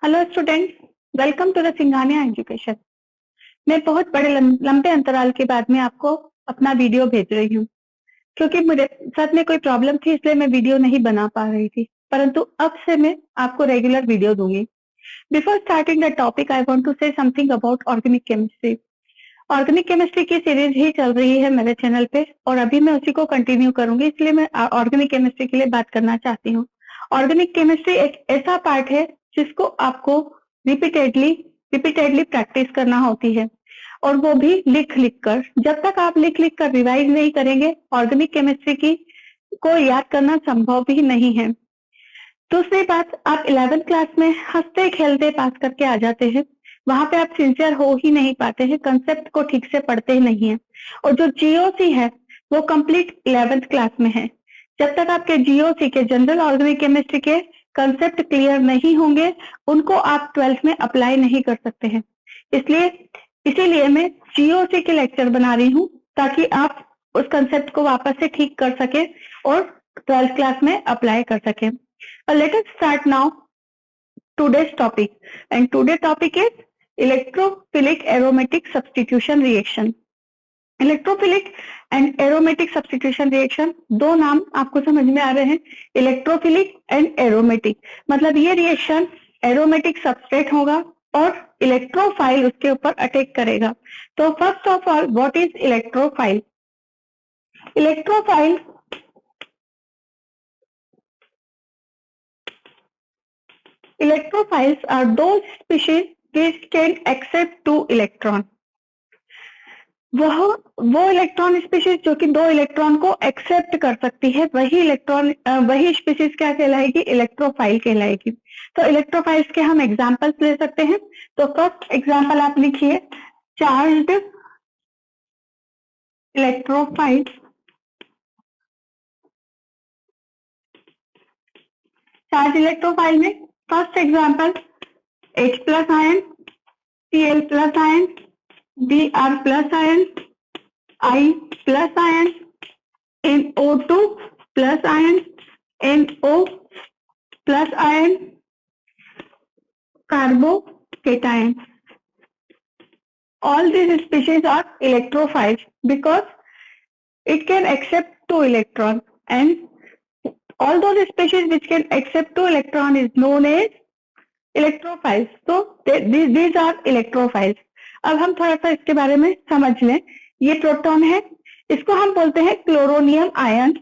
Hello student, welcome to the Singhania education. मैं बहुत बड़े लंबे अंतराल के बाद में आपको अपना वीडियो भेज रही हूँ, क्योंकि मेरे साथ में कोई प्रॉब्लम थी, इसलिए मैं वीडियो नहीं बना पा रही थी। परंतु अब से मैं आपको रेगुलर वीडियो दूंगी। Before starting the topic, I want to say something about organic chemistry. Organic chemistry की सीरीज ही चल रही है मेरे चैनल पे, और अभी मैं उसी को कंटिन्यू करूंगी, इसलिए मैं ऑर्गेनिक केमिस्ट्री के लिए बात करना चाहती हूँ। ऑर्गेनिक केमिस्ट्री एक ऐसा पार्ट है जिसको आपको रिपीटेडली रिपीटेडली प्रैक्टिस करना होती है, और वो भी लिख लिख कर। जब तक आप लिख लिख कर रिवाइज नहीं करेंगे, ऑर्गेनिक केमिस्ट्री की को याद करना संभव ही नहीं है। दूसरी बात, आप 11th क्लास में हंसते खेलते पास करके आ जाते हैं। वहां पे आप सिंसियर हो ही नहीं पाते हैं, कंसेप्ट को ठीक से पढ़ते ही नहीं है। और जो जीओसी है वो कंप्लीट 11th क्लास में है। जब तक आपके जीओसी के जनरल ऑर्गेनिक केमिस्ट्री के कंसेप्ट क्लियर नहीं होंगे, उनको आप 12th में अप्लाई नहीं कर सकते हैं। इसलिए इसीलिए मैं जीओसी के लेक्चर बना रही हूँ, ताकि आप उस कंसेप्ट को वापस से ठीक कर सके और 12th क्लास में अप्लाई कर सके। Let us start now today's topic, and today's topic is electrophilic aromatic substitution reaction. Electrophilic and aromatic substitution reaction, दो नाम आपको समझ में आ रहे हैं। इलेक्ट्रोफिलिक एंड एरोमेटिक मतलब ये रिएक्शन एरोमेटिक सबस्ट्रेट होगा और इलेक्ट्रोफाइल उसके ऊपर अटैक करेगा। तो first of all, what is electrophile? Electrophile Electrophiles are those species which can accept two electron. वो इलेक्ट्रॉन स्पीशीज जो कि दो इलेक्ट्रॉन को एक्सेप्ट कर सकती है, वही स्पीशीज क्या कहलाएगी? इलेक्ट्रोफाइल कहलाएगी। तो इलेक्ट्रोफाइल्स के हम एग्जांपल्स ले सकते हैं। तो फर्स्ट एग्जांपल आप लिखिए, चार्ज्ड इलेक्ट्रोफाइल। चार्ज इलेक्ट्रोफाइल में first example H+ ion, Cl+ ion, Br+ ion, I+ ion, NO2+ ion, NO+ ion, carbocation. All these species are electrophiles because it can accept two electrons, and all those species which can accept two electrons is known as electrophiles. तो these are electrophiles। अब हम थोड़ा सा इसके बारे में समझ लें। ये प्रोटॉन है, इसको हम बोलते हैं क्लोरोनियम आयन।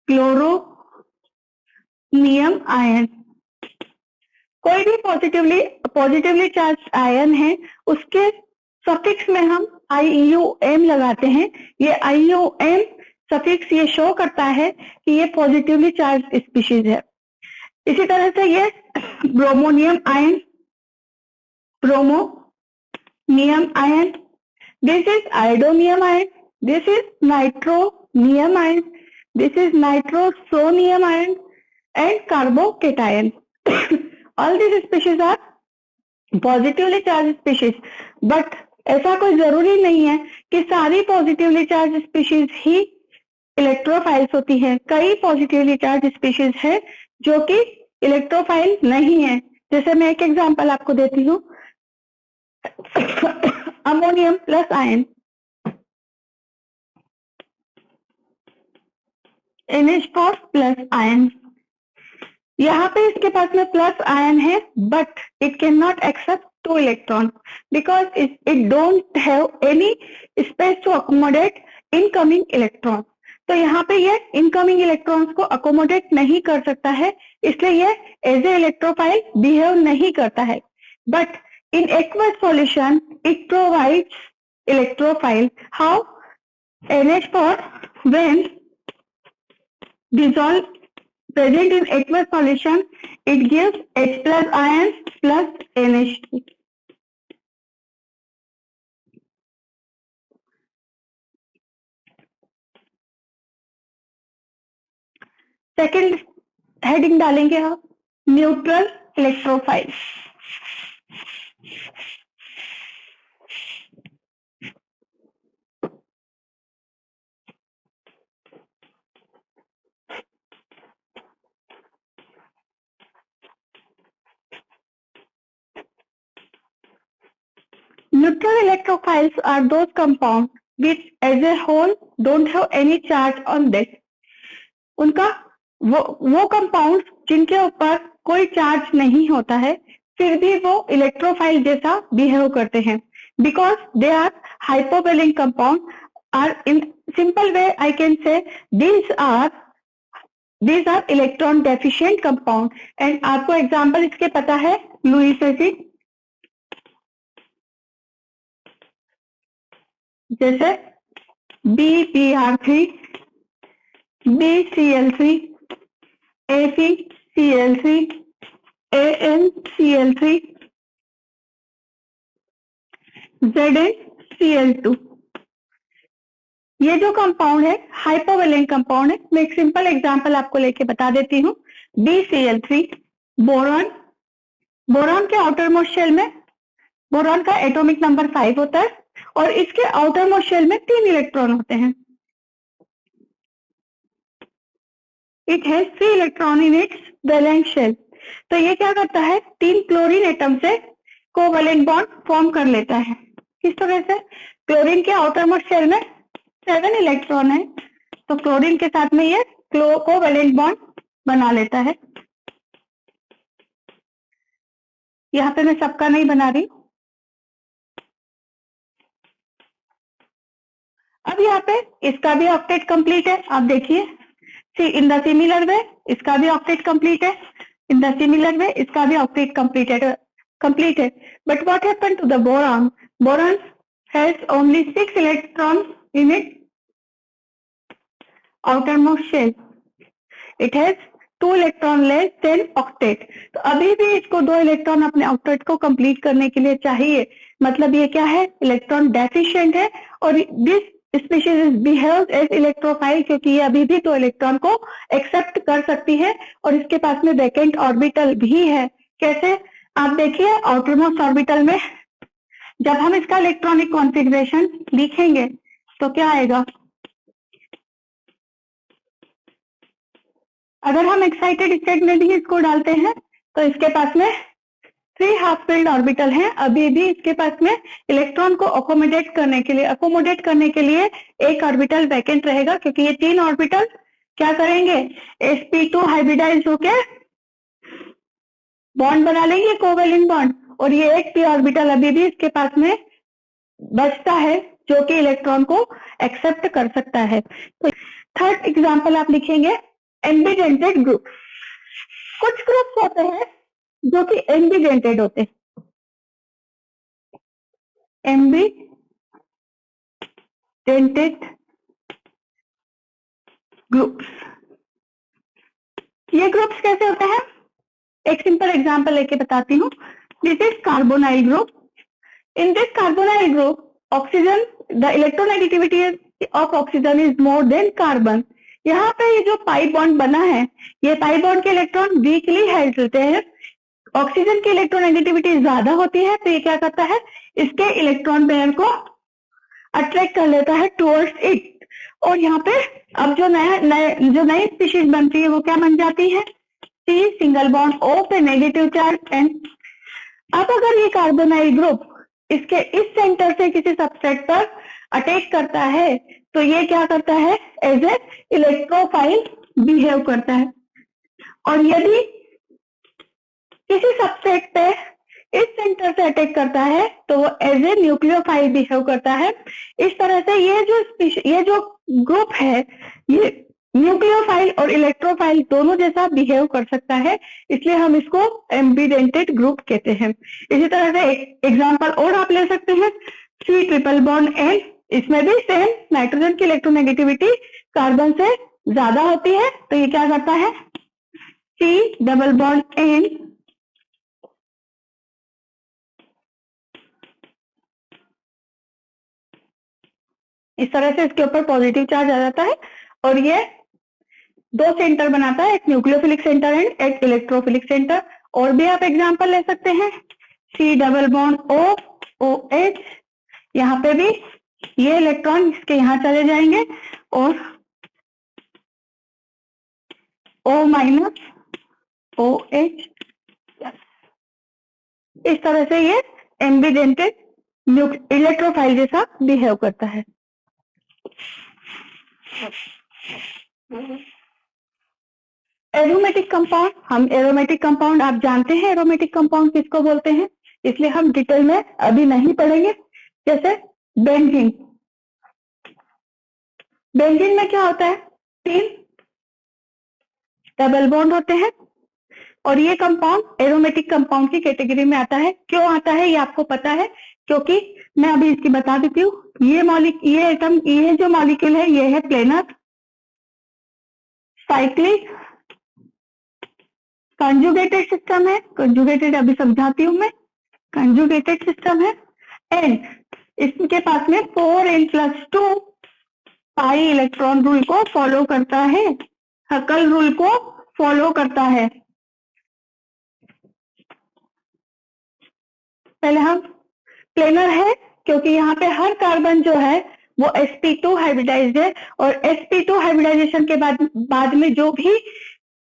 क्लोरोनियम आयन कोई भी पॉजिटिवली चार्ज आयन है, उसके सफिक्स में हम IUM लगाते हैं। ये IUM सफिक्स ये शो करता है कि ये पॉजिटिवली चार्ज स्पीशीज है। इसी तरह से ये bromonium ion, bromonium ion, this is iodonium ion, this is nitronium ion, this is nitrosonium ion and carbocation. All these species are positively charge species, but ऐसा कोई जरूरी नहीं है कि सारी पॉजिटिवली चार्ज स्पीशीज ही इलेक्ट्रोफाइल्स होती है। कई पॉजिटिवली चार्ज स्पीशीज है जो कि इलेक्ट्रोफाइल नहीं है। जैसे मैं एक एग्जांपल आपको देती हूँ, अमोनियम+ आयन, NH4+ आयन। यहाँ पे इसके पास में प्लस आयन है, but it can not accept two electron because it don't have any space to accommodate incoming electron. तो यहाँ पे ये इनकमिंग इलेक्ट्रॉन्स को अकोमोडेट नहीं कर सकता है, इसलिए ये एज ए इलेक्ट्रोफाइल बिहेव नहीं करता है। But in aqueous solution it provides electrophile. How? NH4 when dissolved present in aqueous solution, it gives H+ ion plus NH2. Second heading डालेंगे आप, neutral electrophile. Neutral electrophiles are those compounds which as a whole don't have any charge on that. उनका वो compound जिनके ऊपर कोई charge नहीं होता है, फिर भी वो इलेक्ट्रोफाइल जैसा बिहेव करते हैं, because they are hypovalent compound. Or in simple way I can say these are electron deficient compound. And आपको एग्जाम्पल इसके पता है, लुईस एसिड, जैसे BPR3, BCl3, AgCl3, AnCl3, ZnCl2. ये जो कंपाउंड है हाइपोवेलेंट कंपाउंड है. मैं एक सिंपल एग्जांपल आपको लेके बता देती हूँ. BCl3, boron. बोरॉन के आउटर मोस्ट शेल में बोरॉन का एटॉमिक नंबर 5 होता है और इसके आउटर मोस्ट शेल में 3 इलेक्ट्रॉन होते हैं. It has 3 electron in its valence shell. तो ये क्या करता है, 3 क्लोरीन एटम से कोवैलेंट बॉन्ड फॉर्म कर लेता है. किस तरह से, क्लोरीन के आउटर मोस्ट शेल में 7 इलेक्ट्रॉन है, तो क्लोरीन के साथ में ये कोवैलेंट बॉन्ड बना लेता है. यहाँ पे मैं सबका नहीं बना रही. अब यहाँ पे इसका भी ऑक्टेट कंप्लीट है. आप देखिए, इन द सिमिलर वे इसका भी ऑक्टेट कंप्लीट है. इन द सिमिलर वे इसका भी ऑक्टेट कंप्लीट है. But what happened to the boron? Boron has only 6 electron in it outermost shell. It has 2 electron less than octet. तो अभी भी इसको 2 इलेक्ट्रॉन अपने ऑक्टेट को कंप्लीट करने के लिए चाहिए. मतलब ये क्या है, इलेक्ट्रॉन डेफिशिएंट है. और this species behaves as electrophile, क्योंकि ये अभी भी 2 इलेक्ट्रॉन को एक्सेप्ट कर सकती है और इसके पास में वैकेंट ऑर्बिटल भी है. कैसे, आप देखिए, आउटरमोस्ट ऑर्बिटल में जब हम इसका इलेक्ट्रॉनिक कॉन्फ़िगरेशन लिखेंगे तो क्या आएगा. अगर हम एक्साइटेड स्टेट में भी इसको डालते हैं तो इसके पास में 3 हाफ फील्ड ऑर्बिटल हैं. अभी भी इसके पास में इलेक्ट्रॉन को अकोमोडेट करने के लिए एक ऑर्बिटल वैकेंट रहेगा, क्योंकि ये 3 ऑर्बिटल क्या करेंगे, sp2 हाइब्रिडाइज होके बॉन्ड बना लेंगे, कोवैलेंट बॉन्ड. और ये एक p ऑर्बिटल अभी भी इसके पास में बचता है जो कि इलेक्ट्रॉन को एक्सेप्ट कर सकता है. तो थर्ड एग्जाम्पल आप लिखेंगे, एम्बिडेंटेड ग्रुप. कुछ ग्रुप्स होते हैं जो कि एम्बिडेंटेड होते हैं. एम्बिडेंटेड ग्रुप्स, ये ग्रुप्स कैसे होते हैं, एक सिंपल एग्जांपल लेके बताती हूँ. This is carbonyl group. In this carbonyl group oxygen, the electronegativity of oxygen is more than carbon. यहाँ पे ये जो पाई बॉन्ड बना है, ये पाई बॉन्ड के इलेक्ट्रॉन वीकली हेल्ड होते हैं. ऑक्सीजन की इलेक्ट्रोनेगेटिविटी ज्यादा होती है, तो ये क्या करता है, इसके इलेक्ट्रॉन पेयर को अट्रैक्ट कर लेता है टुवर्ड्स इट. और यहाँ पे अब जो नई स्पीशीज बनती है वो क्या बन जाती है, C सिंगल बॉन्ड O पे नेगेटिव चार्ज N. अब अगर ये कार्बोनाइल ग्रुप इसके इस सेंटर से किसी सबस्ट्रेट पर अटैक करता है तो ये क्या करता है, एज ए इलेक्ट्रोफाइल बिहेव करता है. और यदि किसी सबस्ट्रेट पे इस सेंटर से अटैक करता है तो वो एज ए न्यूक्लियोफाइल बिहेव करता है. इस तरह से ये जो ग्रुप है ये न्यूक्लियोफाइल और इलेक्ट्रोफाइल दोनों जैसा बिहेव कर सकता है, इसलिए हम इसको एम्बिडेंटेड ग्रुप कहते हैं. इसी तरह से एक एग्जांपल और आप ले सकते हैं, C ट्रिपल बॉन्ड N. इसमें भी सेम नाइट्रोजन की इलेक्ट्रोनेगेटिविटी कार्बन से ज्यादा होती है, तो ये क्या करता है, C डबल बॉन्ड N इस तरह से इसके ऊपर पॉजिटिव चार्ज आ जाता है और ये 2 सेंटर बनाता है, एक न्यूक्लियोफिलिक सेंटर एंड एक इलेक्ट्रोफिलिक सेंटर. और भी आप एग्जांपल ले सकते हैं, C double bond O OH. यहाँ पे भी ये इलेक्ट्रॉन इसके यहाँ चले जाएंगे और O माइनस OH. इस तरह से ये एम्बिडेंटेड इलेक्ट्रोफाइल जैसा बिहेव करता है। एरोमेटिक कंपाउंड, हम एरोमेटिक कंपाउंड आप जानते हैं एरोमेटिक कंपाउंड किसको बोलते हैं, इसलिए हम डिटेल में अभी नहीं पढ़ेंगे। जैसे बेंजीन, बेंजीन में क्या होता है, 3 डबल बॉन्ड होते हैं और ये कंपाउंड एरोमेटिक कंपाउंड की कैटेगरी में आता है। क्यों आता है ये आपको पता है, क्योंकि मैं अभी इसकी बता देती हूँ। ये एटम, ये जो मॉलिक्यूल है ये है प्लेनर, साइक्लिक, कंजुगेटेड सिस्टम है, कंजुगेटेड अभी समझाती हूँ मैं, कंजुगेटेड सिस्टम है। एंड इसके पास में 4n+2 पाई इलेक्ट्रॉन रूल को फॉलो करता है, हकल रूल को फॉलो करता है। पहले हम प्लेनर है क्योंकि यहाँ पे हर कार्बन जो है वो sp2 हाइब्रिडाइज्ड है और sp2 हाइब्रिडाइजेशन के बाद में जो भी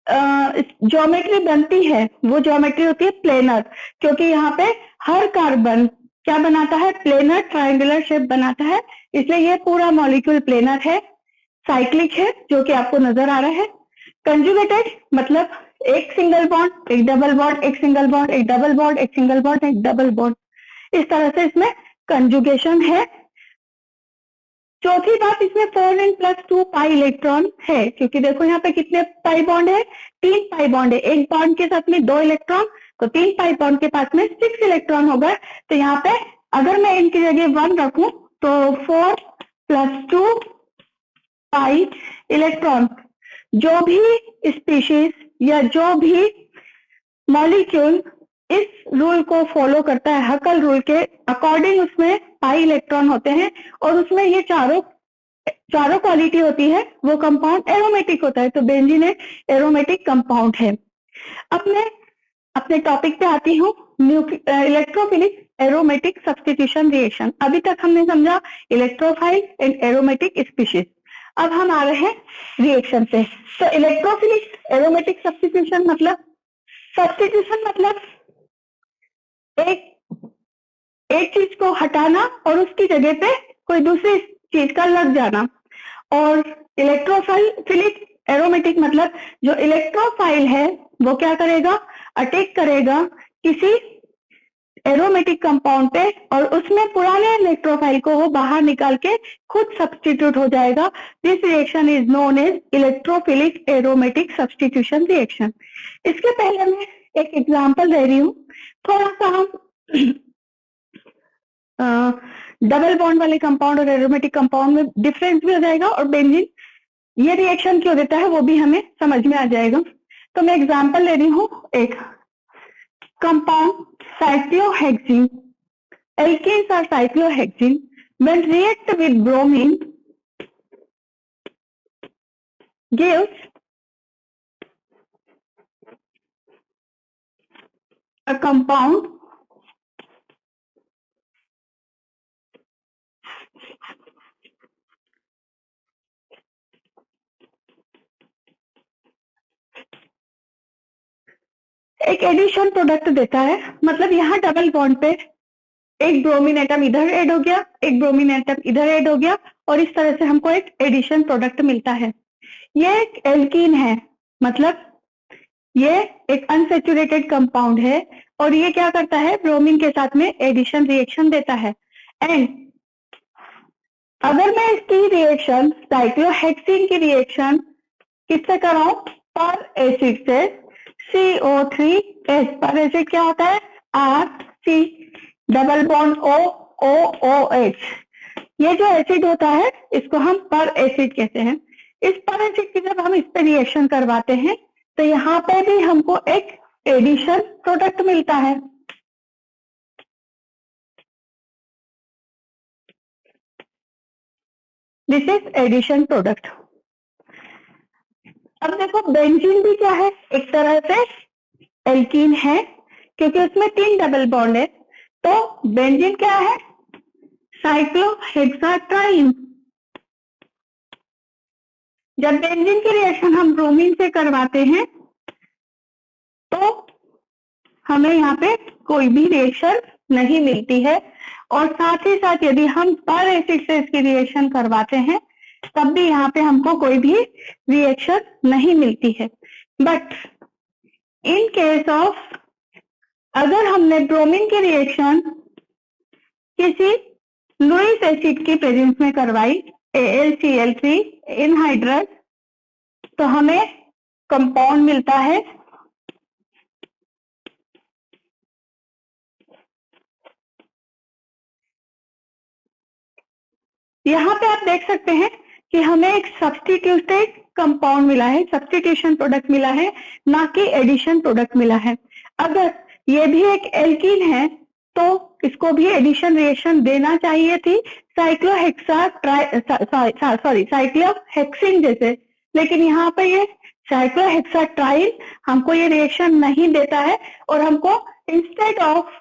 ज्योमेट्री बनती है वो ज्योमेट्री होती है प्लेनर, क्योंकि यहाँ पे हर कार्बन क्या बनाता है, प्लेनर ट्रायंगुलर शेप बनाता है, इसलिए ये पूरा मॉलिक्यूल प्लेनर है। साइक्लिक है जो कि आपको नजर आ रहा है। कंजुगेटेड मतलब एक सिंगल बॉन्ड, एक डबल बॉन्ड, एक सिंगल बॉन्ड, एक डबल बॉन्ड, एक सिंगल बॉन्ड, एक डबल बॉन्ड, इस तरह से इसमें कंजुगेशन है। चौथी बात, इसमें 4n+2 पाई इलेक्ट्रॉन है, क्योंकि देखो यहाँ पे कितने पाई बॉन्ड है, 3 पाई बॉन्ड है, एक बॉन्ड के साथ में 2 इलेक्ट्रॉन, तो 3 पाई बॉन्ड के पास में 6 इलेक्ट्रॉन होगा। तो यहाँ पे अगर मैं इनकी जगह 1 रखूं तो 4+2 पाई इलेक्ट्रॉन। जो भी स्पीशीज या जो भी मॉलिक्यूल इस रूल को फॉलो करता है, हकल रूल के अकॉर्डिंग, उसमें पाई इलेक्ट्रॉन होते हैं और उसमें ये चारों क्वालिटी होती है, वो कंपाउंड एरोमेटिक होता है। तो बेंजीन एरोमेटिक कंपाउंड है। अब मैं अपने टॉपिक पे आती हूँ, इलेक्ट्रोफिलिक एरोमेटिक सब्स्टिट्यूशन रिएक्शन। अभी तक हमने समझा इलेक्ट्रोफाइल एंड एरोमेटिक स्पीशीज, अब हम आ रहे हैं रिएक्शन पे। तो इलेक्ट्रोफिलिक एरोमेटिक सब्स्टिट्यूशन मतलब, सब्स्टिट्यूशन मतलब एक चीज को हटाना और उसकी जगह पे कोई दूसरी चीज का लग जाना। और इलेक्ट्रोफिलिक एरोमेटिक मतलब जो इलेक्ट्रोफाइल है वो क्या करेगा, अटैक करेगा किसी एरोमेटिक कंपाउंड पे और उसमें पुराने इलेक्ट्रोफाइल को वो बाहर निकाल के खुद सब्स्टिट्यूट हो जाएगा। This reaction is known as electrophilic aromatic substitution reaction. इसके पहले मैं एक एग्जांपल दे रही हूँ, थोड़ा सा हम डबल बॉन्ड वाले कंपाउंड और एरोमेटिक कंपाउंड में डिफरेंस भी हो जाएगा और बेंजीन ये रिएक्शन क्यों देता है वो भी हमें समझ में आ जाएगा। तो मैं एग्जांपल ले रही हूँ, एक compound cyclohexene, alkanes are cyclohexene, when react with bromine gives a compound एक एडिशन प्रोडक्ट देता है। मतलब यहाँ डबल बॉन्ड पे एक ब्रोमीन एटम इधर ऐड हो गया, एक ब्रोमीन एटम इधर ऐड हो गया और इस तरह से हमको एक एडिशन प्रोडक्ट मिलता है। ये एक एल्कीन है, मतलब ये एक अनसेचुरेटेड कंपाउंड है और ये क्या करता है, ब्रोमीन के साथ में एडिशन रिएक्शन देता है। एंड अगर मैं इसकी रिएक्शन साइक्लोहेक्सीन की रिएक्शन किससे कराऊं, पर एसिड से, CO3H, पर एसिड क्या होता है, RC डबल बॉन्ड OOH। ये जो एसिड होता है इसको हम पर एसिड कहते हैं। इस पर एसिड की जब हम इस पे रिएक्शन करवाते हैं तो यहाँ पे भी हमको एक एडिशन प्रोडक्ट मिलता है। This is addition product. अब देखो बेंजीन भी क्या है, एक तरह से एल्कीन है क्योंकि उसमें 3 डबल बॉन्ड है। तो बेंजीन क्या है, साइक्लोहेक्साट्राइन। जब बेंजीन की रिएक्शन हम ब्रोमीन से करवाते हैं तो हमें यहाँ पे कोई भी रिएक्शन नहीं मिलती है और साथ ही साथ यदि हम पर एसिड से इसकी रिएक्शन करवाते हैं तब भी यहाँ पे हमको कोई भी रिएक्शन नहीं मिलती है। बट इन केस ऑफ अगर हमने ब्रोमीन की रिएक्शन किसी लुईस एसिड की प्रेजेंस में करवाई AlCl3 एनहाइड्रस, तो हमें कंपाउंड मिलता है यहाँ पे आप देख सकते हैं कि हमें एक सब्स्टिट्यूटेड कंपाउंड मिला है, सब्स्टिट्यूशन प्रोडक्ट मिला है, ना कि एडिशन प्रोडक्ट मिला है। अगर ये भी एक एल्कीन है तो इसको भी एडिशन रिएक्शन देना चाहिए थी साइक्लोहेक्सिन जैसे, लेकिन यहाँ पे ये साइक्लोहेक्साट्राइल हमको ये रिएक्शन नहीं देता है और हमको instead of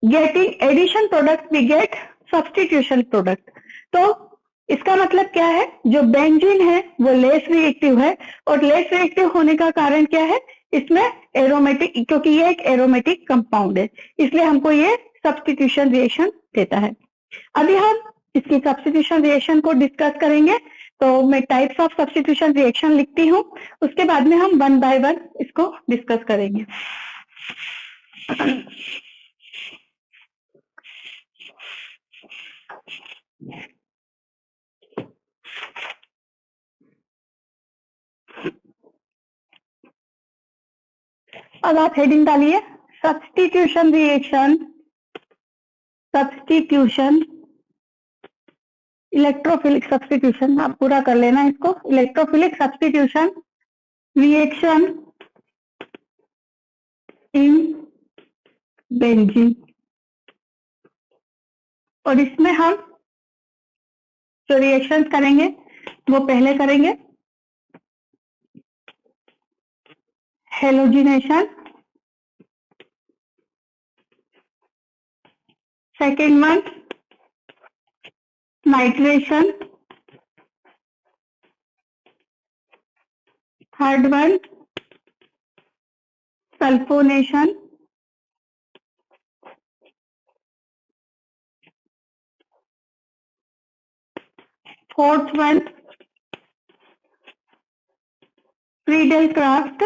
getting addition product we get substitution product. तो इसका मतलब क्या है, जो बेंजीन है वो लेस रिएक्टिव है और लेस रिएक्टिव होने का कारण क्या है, इसमें एरोमेटिक, क्योंकि ये एक एरोमेटिक कंपाउंड है इसलिए हमको ये सब्स्टिट्यूशन रिएक्शन देता है। अभी हम इसकी सब्स्टिट्यूशन रिएक्शन को डिस्कस करेंगे। तो मैं टाइप्स ऑफ सब्स्टिट्यूशन रिएक्शन लिखती हूँ, उसके बाद में हम वन बाय वन इसको डिस्कस करेंगे। अब आप हेडिंग डालिए substitution reaction, substitution, electrophilic substitution, आप पूरा कर लेना इसको, electrophilic substitution reaction in benzene. और इसमें हम जो रिएक्शंस करेंगे वो पहले करेंगे halogenation, second one nitration, third one sulphonation, fourth one Friedel craft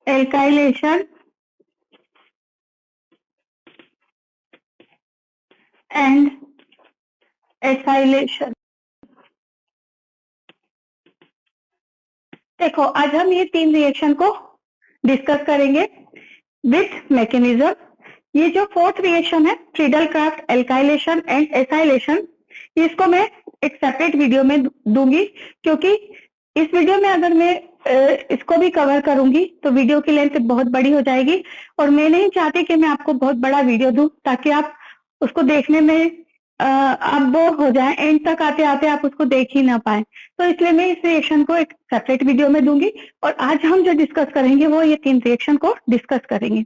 alkylation and acylation. देखो आज हम ये तीन रिएक्शन को डिस्कस करेंगे विथ मैकेनिज्म। ये जो फोर्थ रिएक्शन है Friedel craft alkylation and acylation, इसको मैं एक सेपरेट वीडियो में दूंगी, क्योंकि इस वीडियो में अगर मैं इसको भी कवर करूंगी तो वीडियो की लेंथ बहुत बड़ी हो जाएगी और मैं नहीं चाहती कि मैं आपको बहुत बड़ा वीडियो दूं ताकि आप उसको देखने में आप बोर हो जाए, एंड तक आते आते आप उसको देख ही ना पाए। तो इसलिए मैं इस रिएक्शन को एक सेपरेट वीडियो में दूंगी और आज हम जो डिस्कस करेंगे वो ये तीन रिएक्शन को डिस्कस करेंगे।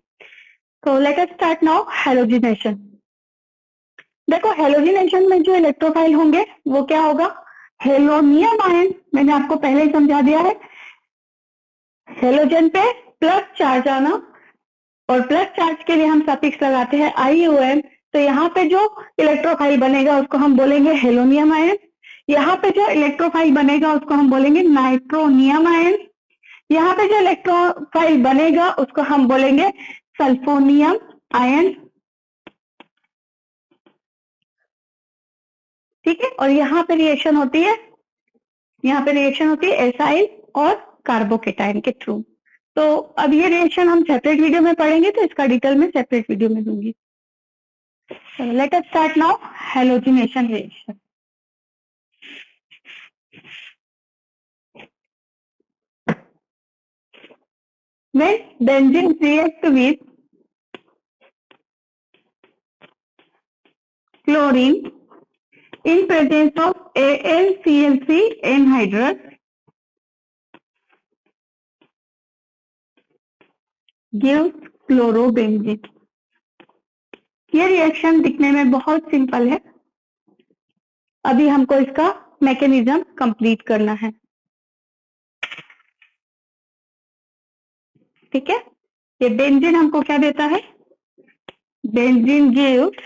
तो let us start now halogenation. देखो हेलोजिनेशन में जो इलेक्ट्रोफाइल होंगे वो क्या होगा, हेलोनियम आयन, मैंने आपको पहले ही समझा दिया है, हेलोजन पे प्लस चार्ज आना और प्लस चार्ज के लिए हम सफिक्स लगाते हैं IUN। तो यहाँ पे जो इलेक्ट्रोफाइल बनेगा उसको हम बोलेंगे हेलोनियम आयन, यहाँ पे जो इलेक्ट्रोफाइल बनेगा उसको हम बोलेंगे नाइट्रोनियम आयन, यहाँ पे जो इलेक्ट्रोफाइल बनेगा उसको हम बोलेंगे सल्फोनियम आयन। ठीक है, और यहाँ पे रिएक्शन होती है, यहाँ पे रिएक्शन होती है एसाइल और कार्बोकेटाइन के थ्रू। तो अब ये रिएक्शन हम सेपरेट वीडियो में पढ़ेंगे तो इसका डिटेल में सेपरेट वीडियो में दूंगी। Let us start now halogenation reaction. When benzene react with chlorine in presence of AlCl3 anhydrous gives chlorobenzene। ये रिएक्शन दिखने में बहुत सिंपल है, अभी हमको इसका मैकेनिज्म कंप्लीट करना है। ठीक है, ये बेंजीन हमको क्या देता है, बेंजीन गिव्स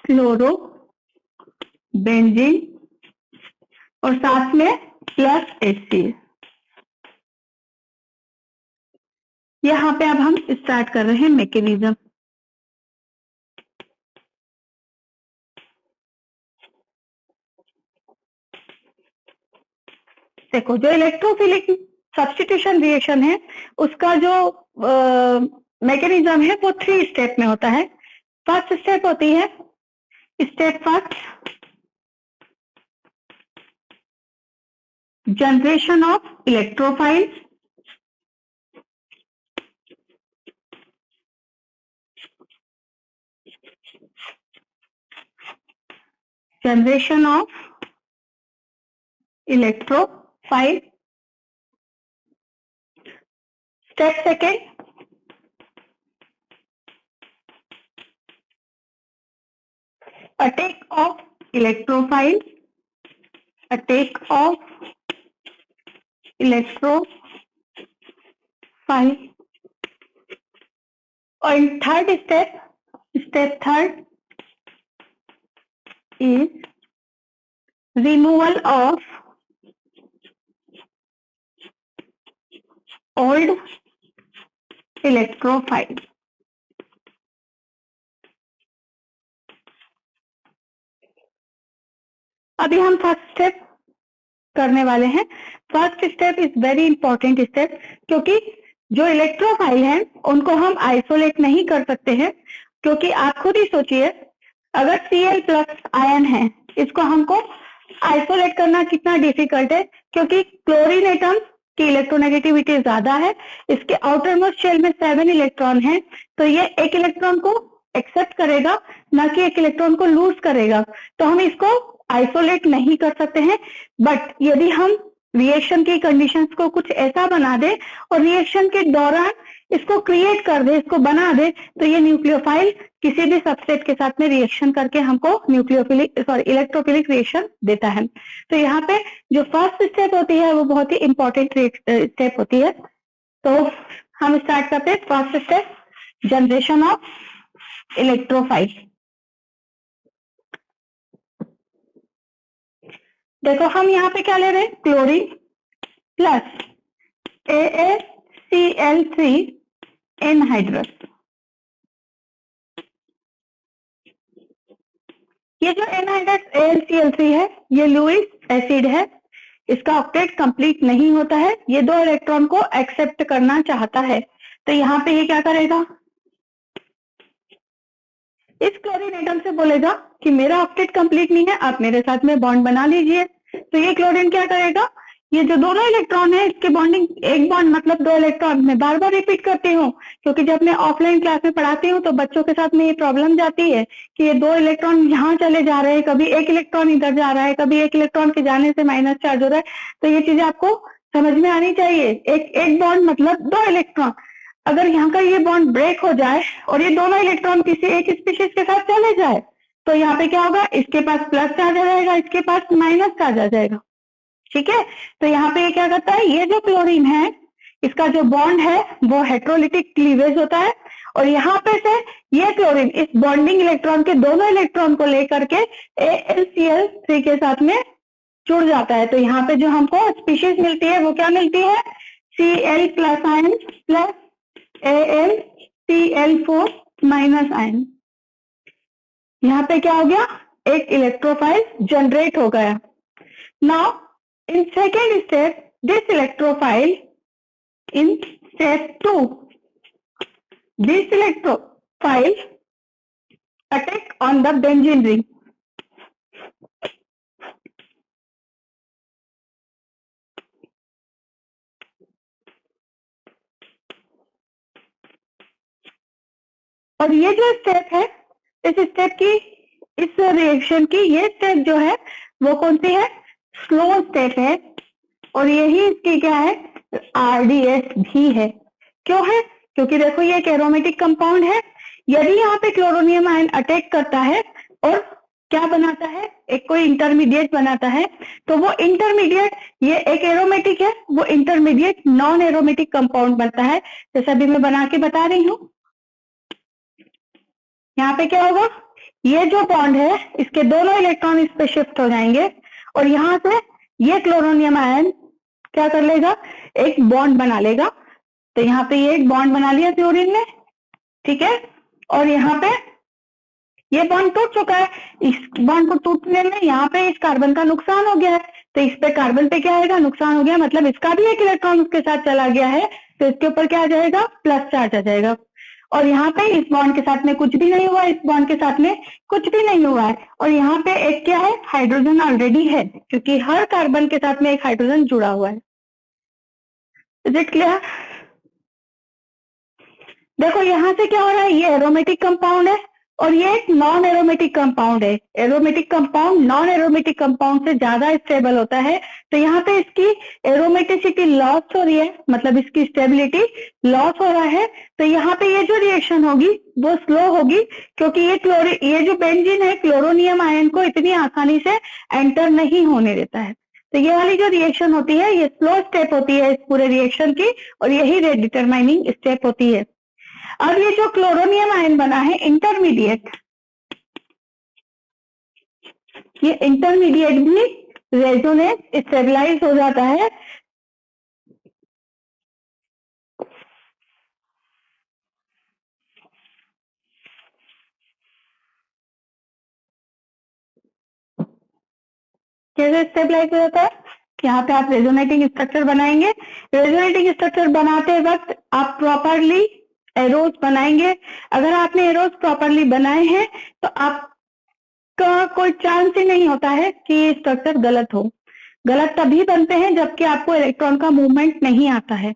क्लोरो बेंजीन और साथ में प्लस HCl। यहाँ पे अब हम स्टार्ट कर रहे हैं मैकेनिज्म। देखो, जो इलेक्ट्रोफिलिक सब्स्टिट्यूशन रिएक्शन है उसका जो मैकेनिज्म है वो 3 स्टेप में होता है। फर्स्ट स्टेप होती है step first, generation of electrophiles. Generation of electrophile. Step second, attack of electrophile. Attack of electrophile. और third step, step third is removal of old electrophile। अभी हम फर्स्ट स्टेप करने वाले हैं। First step is very important step, क्योंकि जो electrophile हैं उनको हम आइसोलेट नहीं कर सकते हैं। क्योंकि आप खुद ही सोचिए, अगर Cl प्लस आयन है इसको हमको आइसोलेट करना कितना डिफिकल्ट है, क्योंकि क्लोरीन एटम की इलेक्ट्रोनेगेटिविटी ज्यादा है। इसके आउटर मोस्ट शेल में 7 इलेक्ट्रॉन है, तो ये एक इलेक्ट्रॉन को एक्सेप्ट करेगा, ना कि एक इलेक्ट्रॉन को लूज करेगा। तो हम इसको आइसोलेट नहीं कर सकते हैं। बट यदि हम रिएक्शन की कंडीशंस को कुछ ऐसा बना दे और रिएक्शन के दौरान इसको क्रिएट कर दे, इसको बना दे, तो ये न्यूक्लियोफाइल किसी भी सबस्टेट के साथ में रिएक्शन करके हमको इलेक्ट्रोफिलिक रिएक्शन देता है। तो यहाँ पे जो फर्स्ट स्टेप होती है वो बहुत ही इंपॉर्टेंट स्टेप होती है। तो हम स्टार्ट करते हैं first step, generation of electrophile. देखो, हम यहाँ पे क्या ले रहे हैं, क्लोरीन प्लस AaCl3 एनहाइड्रस। ये जो एनहाइड्रस AlCl3 है ये लुईस एसिड है, इसका ऑक्टेट कंप्लीट नहीं होता है, ये 2 इलेक्ट्रॉन को एक्सेप्ट करना चाहता है। तो यहाँ पे ये क्या करेगा, इस क्लोरीन एटम से बोलेगा कि मेरा ऑक्टेट कंप्लीट नहीं है, आप मेरे साथ में बॉन्ड बना लीजिए। तो ये क्लोरीन क्या करेगा, ये जो दोनों इलेक्ट्रॉन है इसके बॉन्डिंग, एक बॉन्ड मतलब 2 इलेक्ट्रॉन। मैं बार बार रिपीट करती हूँ, क्योंकि जब मैं ऑफलाइन क्लास में पढ़ाती हूँ तो बच्चों के साथ में ये प्रॉब्लम जाती है कि ये 2 इलेक्ट्रॉन यहाँ चले जा रहे हैं, कभी एक इलेक्ट्रॉन इधर जा रहा है, कभी एक इलेक्ट्रॉन के जाने से माइनस चार्ज हो रहा है। तो ये चीजें आपको समझ में आनी चाहिए। एक बॉन्ड मतलब 2 इलेक्ट्रॉन, अगर यहाँ का ये बॉन्ड ब्रेक हो जाए और ये दोनों इलेक्ट्रॉन किसी एक स्पीशीज के साथ चले जाए, तो यहाँ पे क्या होगा, इसके पास प्लस चार्ज आ जाएगा, इसके पास माइनस चार्ज आ जाएगा। ठीक है, तो यहाँ पे ये क्या करता है, ये जो क्लोरीन है इसका जो बॉन्ड है वो हेट्रोलिटिक क्लीवेज होता है, और यहाँ पे से ये क्लोरीन इस बॉन्डिंग इलेक्ट्रॉन के दोनों इलेक्ट्रॉन को लेकर के AlCl3 के साथ में जुड़ जाता है। तो यहाँ पे जो हमको स्पीशीज मिलती है वो क्या मिलती है, Cl plus ion plus AlCl4 minus ion. यहाँ पे क्या हो गया, एक इलेक्ट्रोफाइल जनरेट हो गया। Now in second step, this electrophile in step 2, this electrophile attack on the benzene ring. और ये जो स्टेप है, इस स्टेप की, इस रिएक्शन की ये स्टेप जो है वो कौन सी है, स्लो स्टेप है, और यही इसकी क्या है, RDS भी है। क्यों है, क्योंकि देखो ये एक एरोमेटिक कंपाउंड है। यदि यहाँ पे क्लोरोनियम आयन अटैक करता है और क्या बनाता है, एक कोई इंटरमीडिएट बनाता है, तो वो इंटरमीडिएट, ये एक एरोमेटिक है, वो इंटरमीडिएट नॉन एरोमेटिक कंपाउंड बनता है। जैसे अभी मैं बना के बता रही हूँ, यहाँ पे क्या होगा, ये जो बॉन्ड है इसके दोनों इलेक्ट्रॉन इस पे शिफ्ट हो जाएंगे और यहाँ से ये क्लोरोनियम आयन क्या कर लेगा, एक बॉन्ड बना लेगा। तो यहाँ पे ये एक बॉन्ड बना लिया क्लोरीन ने, ठीक है। और यहाँ पे ये बॉन्ड टूट चुका है, इस बॉन्ड को टूटने में यहाँ पे इस कार्बन का नुकसान हो गया है, तो इस पे कार्बन पे क्या आएगा, नुकसान हो गया, मतलब इसका भी एक इलेक्ट्रॉन उसके साथ चला गया है, तो इसके ऊपर क्या आ जाएगा, प्लस चार्ज आ जाएगा। और यहाँ पे इस बॉन्ड के साथ में कुछ भी नहीं हुआ, इस बॉन्ड के साथ में कुछ भी नहीं हुआ है, और यहाँ पे एक क्या है, हाइड्रोजन ऑलरेडी है, क्योंकि हर कार्बन के साथ में एक हाइड्रोजन जुड़ा हुआ है। Is it clear? देखो यहाँ से क्या हो रहा है, ये एरोमेटिक कंपाउंड है और ये एक नॉन एरोमेटिक कंपाउंड है। Aromatic compound non aromatic compound से ज्यादा स्टेबल होता है, तो यहाँ पे इसकी एरोमेटिसिटी लॉस हो रही है, मतलब इसकी स्टेबिलिटी लॉस हो रहा है। तो यहाँ पे ये जो रिएक्शन होगी वो स्लो होगी, क्योंकि ये जो बेंजीन है क्लोरोनियम आयन को इतनी आसानी से एंटर नहीं होने देता है। तो ये वाली जो रिएक्शन होती है ये स्लो स्टेप होती है इस पूरे रिएक्शन की, और यही रेट डिटरमाइनिंग स्टेप होती है। अब ये जो क्लोरोनियम आयन बना है इंटरमीडिएट, ये इंटरमीडिएट भी रेजोनेंस स्टेबलाइज हो जाता है। कैसे स्टेबलाइज हो जाता है, यहाँ पे आप रेजोनेटिंग स्ट्रक्चर बनाएंगे। रेजोनेटिंग स्ट्रक्चर बनाते वक्त आप प्रॉपरली एरोज बनाएंगे। अगर आपने एरोज प्रॉपरली बनाए हैं तो आपका कोई चांस ही नहीं होता है कि ये स्ट्रक्चर गलत हो। गलत तभी बनते हैं जबकि आपको इलेक्ट्रॉन का मूवमेंट नहीं आता है,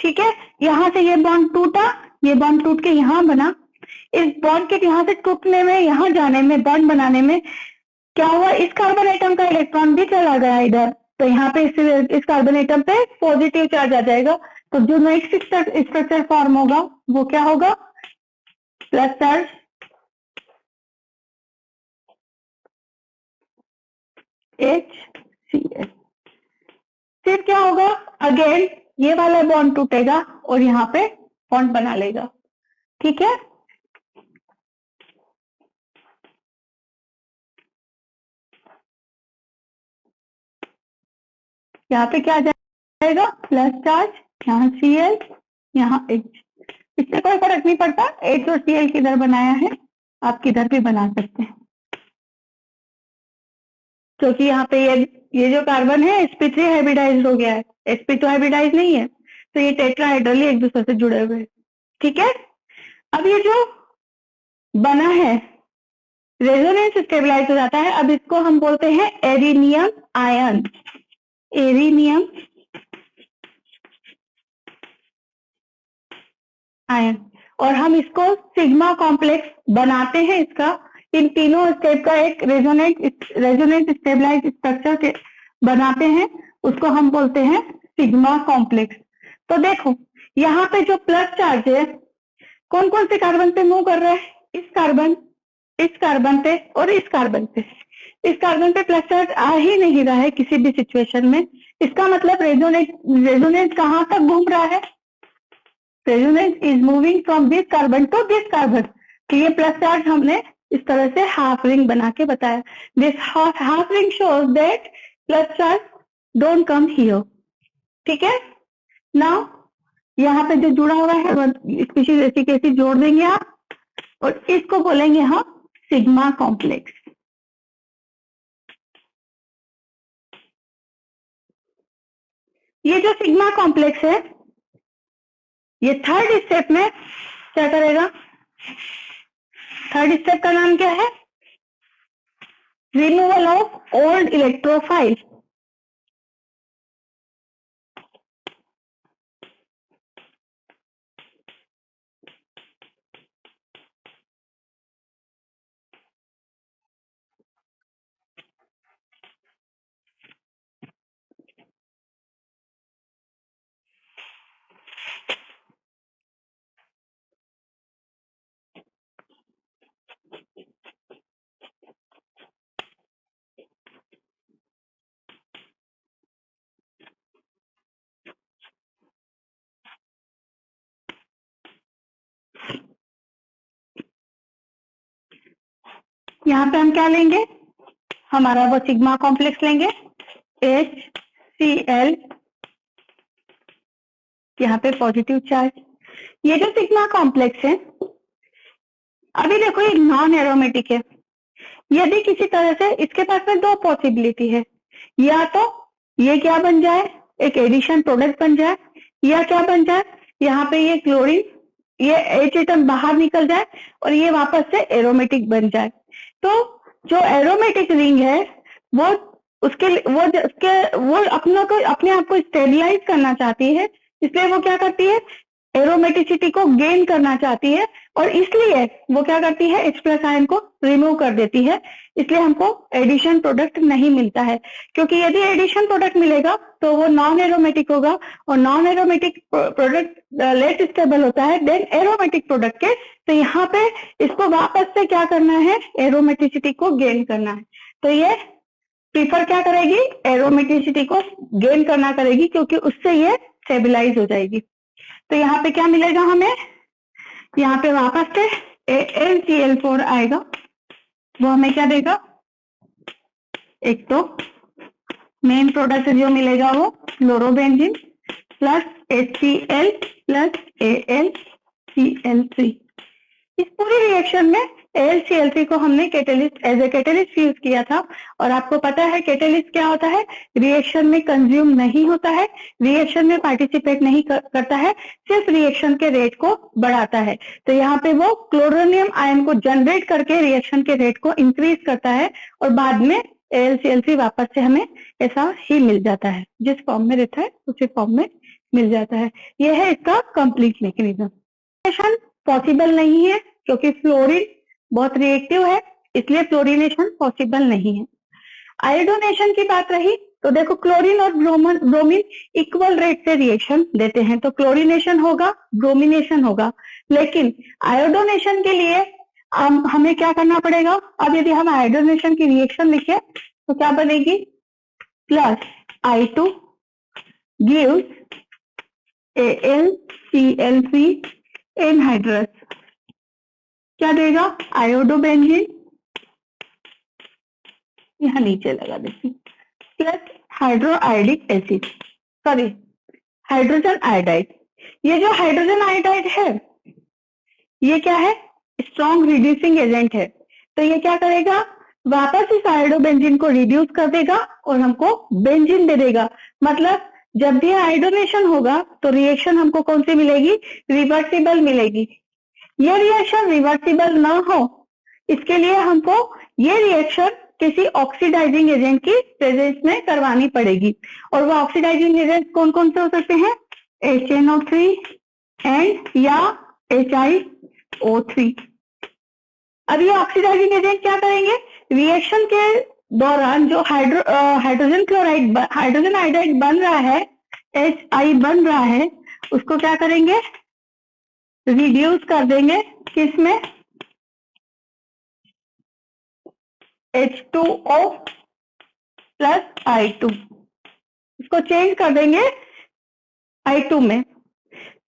ठीक है। यहाँ से ये बॉन्ड टूटा, ये बॉन्ड टूट के यहाँ बना, इस बॉन्ड के यहाँ से टूटने में, यहाँ जाने में, बॉन्ड बनाने में क्या हुआ, इस कार्बन एटम का इलेक्ट्रॉन भी चला गया इधर, तो यहाँ पे इस कार्बन एटम पे पॉजिटिव चार्ज आ जाएगा। तो जो नेक्स्ट स्ट्रक्चर फॉर्म होगा वो क्या होगा, प्लस चार्ज, HCl। फिर क्या होगा, अगेन ये वाला बॉन्ड टूटेगा और यहाँ पे बॉन्ड बना लेगा, ठीक है। यहाँ पे क्या आ जाएगा, प्लस चार्ज, यहाँ Cl, यहाँ H। इससे कोई फर्क नहीं पड़ता H और Cl किधर बनाया है, आप किधर भी बना सकते हैं, क्योंकि यहाँ पे ये जो कार्बन है sp3 हाइब्रिडाइज हो गया है, sp तो हाइब्रिडाइज नहीं है, तो ये टेट्राहाइड्रली एक दूसरे से जुड़े हुए हैं, ठीक है। अब ये जो बना है रेजोनेंस स्टेबलाइज हो जाता है, अब इसको हम बोलते हैं एरिनियम आयन, एरिनियम आयन। और हम इसको सिग्मा कॉम्प्लेक्स बनाते हैं, इसका इन तीनों स्टेप का एक रेजोनेंट स्टेबलाइज स्ट्रक्चर के बनाते हैं, उसको हम बोलते हैं सिग्मा कॉम्प्लेक्स। तो देखो यहाँ पे जो प्लस चार्ज है कौन कौन से कार्बन पे मूव कर रहा है, इस कार्बन पे और इस कार्बन पे। इस कार्बन पे प्लस चार्ज आ ही नहीं रहा है किसी भी सिचुएशन में, इसका मतलब रेजोनेंस कहाँ तक घूम रहा है, resonance is moving from this carbon to this carbon. तो ये प्लस चार्ज हमने इस तरह से हाफ रिंग बना के बताया। This half ring shows that plus charge don't come here, ठीक है। नाउ यहाँ पे जो जुड़ा हुआ है स्पीशीज ऐसी कैसी जोड़ देंगे आप, और इसको बोलेंगे हम सिग्मा कॉम्प्लेक्स। ये जो सिग्मा कॉम्प्लेक्स है ये थर्ड स्टेप में क्या करेगा, थर्ड स्टेप का नाम क्या है, रिमूवल ऑफ ओल्ड इलेक्ट्रोफाइल। यहाँ पे हम क्या लेंगे, हमारा वो सिग्मा कॉम्प्लेक्स लेंगे, HCl, यहाँ पे पॉजिटिव चार्ज। ये जो सिग्मा कॉम्प्लेक्स है, अभी देखो ये नॉन एरोमेटिक है। यदि किसी तरह से इसके पास में दो पॉसिबिलिटी है, या तो ये क्या बन जाए, एक एडिशन प्रोडक्ट बन जाए, या क्या बन जाए, यहाँ पे ये क्लोरीन, ये H एटम बाहर निकल जाए और ये वापस से एरोमेटिक बन जाए। तो जो एरोमेटिक रिंग है वो वो अपने आप को स्टेबलाइज करना चाहती है, इसलिए वो क्या करती है, एरोमेटिसिटी को गेन करना चाहती है, और इसलिए वो क्या करती है, H प्लस आयन को रिमूव कर देती है। इसलिए हमको एडिशन प्रोडक्ट नहीं मिलता है, क्योंकि यदि एडिशन प्रोडक्ट मिलेगा तो वो नॉन एरोमेटिक होगा, और non aromatic product less stable होता है देन एरोमेटिक प्रोडक्ट के। तो यहाँ पे इसको वापस से क्या करना है, एरोमेटिसिटी को गेन करना है। तो ये प्रीफर क्या करेगी, एरोमेटिसिटी को गेन करना करेगी, क्योंकि उससे ये स्टेबलाइज हो जाएगी। तो यहाँ पे क्या मिलेगा हमें, यहाँ पे वापस से AlCl4 आएगा, वो हमें क्या देगा, एक तो मेन प्रोडक्ट जो मिलेगा वो fluorobenzene plus HCl plus AlCl3। इस पूरी रिएक्शन में AlCl3 को हमने catalyst as a catalyst use किया था, और आपको पता है कैटेलिस्ट क्या होता है, रिएक्शन में कंज्यूम नहीं होता है, रिएक्शन में पार्टिसिपेट नहीं करता है, सिर्फ रिएक्शन के रेट को बढ़ाता है। तो यहाँ पे वो क्लोरोनियम आयन को जनरेट करके रिएक्शन के रेट को इंक्रीज करता है, और बाद में AlCl3 वापस से हमें ऐसा ही मिल जाता है, जिस फॉर्म में रहता है उसी फॉर्म में मिल जाता है। यह है इसका कंप्लीट मैकेनिज्म। पॉसिबल नहीं है क्योंकि फ्लोरीन बहुत रिएक्टिव है, इसलिए फ्लोरिनेशन पॉसिबल नहीं है। आयोडोनेशन की बात रही तो देखो क्लोरीन और ब्रोमीन इक्वल रेट से रिएक्शन देते हैं, तो क्लोरिनेशन होगा, ब्रोमिनेशन होगा। लेकिन आयोडोनेशन के लिए हमें क्या करना पड़ेगा, अब यदि हम आयोडोनेशन की रिएक्शन लिखे तो क्या बनेगी, plus I2 gives AlCl3 anhydrous, क्या देगा, आयोडोबेंजीन, यहाँ नीचे लगा देती, plus hydroiodic acid, sorry hydrogen iodide. ये जो हाइड्रोजन आयोडाइड है ये क्या है, स्ट्रॉन्ग रिड्यूसिंग एजेंट है। तो ये क्या करेगा, वापस इस आयोडोबेंजीन को रिड्यूस कर देगा और हमको बेंजीन दे देगा। मतलब जब भी आयोडोनेशन होगा तो रिएक्शन हमको कौन सी मिलेगी, रिवर्सिबल मिलेगी। ये रिएक्शन रिवर्सिबल ना हो इसके लिए हमको ये रिएक्शन किसी ऑक्सीडाइजिंग एजेंट की प्रेजेंस में करवानी पड़ेगी, और वो ऑक्सीडाइजिंग एजेंट कौन कौन से हो सकते हैं, HNO3 एंड या HiO3। अब ये ऑक्सीडाइजिंग एजेंट क्या करेंगे, रिएक्शन के दौरान जो हाइड्रोजन आयोडाइड बन रहा है, HI बन रहा है, उसको क्या करेंगे, रिड्यूस कर देंगे किसमें, H2O प्लस I2, इसको चेंज कर देंगे I2 में।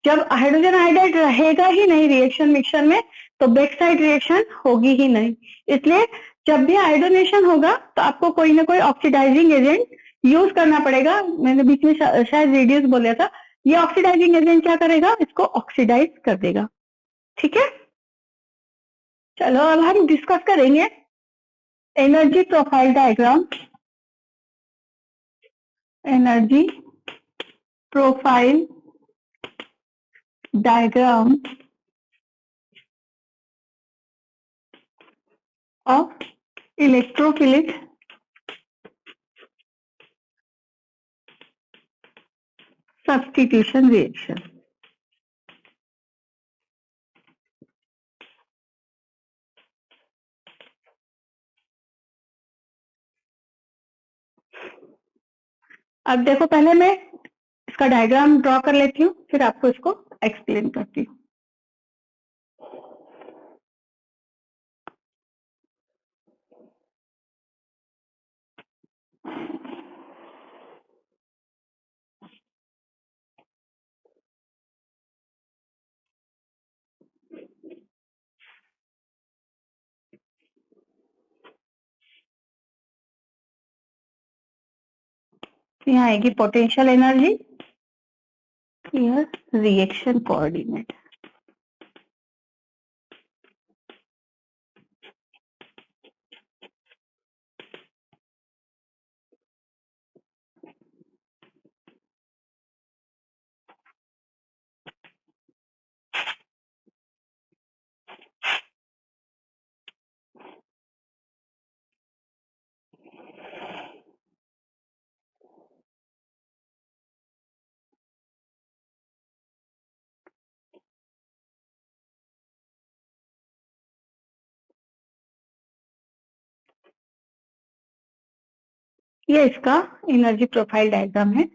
जब हाइड्रोजन आयोडाइड रहेगा ही नहीं रिएक्शन मिक्सचर में तो बैक साइड रिएक्शन होगी ही नहीं। इसलिए जब भी आयोडोनेशन होगा तो आपको कोई ना कोई ऑक्सीडाइजिंग एजेंट यूज करना पड़ेगा। मैंने बीच में शायद रेडियस बोला था, ये ऑक्सीडाइजिंग एजेंट क्या करेगा, इसको ऑक्सीडाइज कर देगा। ठीक है, चलो अब हम डिस्कस करेंगे energy profile diagram. Energy profile diagram of electrophilic substitution reaction। अब देखो पहले मैं इसका डायग्राम ड्रॉ कर लेती हूँ, फिर आपको इसको एक्सप्लेन करती हूँ। यहाँ आएगी पोटेंशियल एनर्जी, रिएक्शन कोऑर्डिनेट। ये इसका एनर्जी प्रोफाइल डायग्राम है।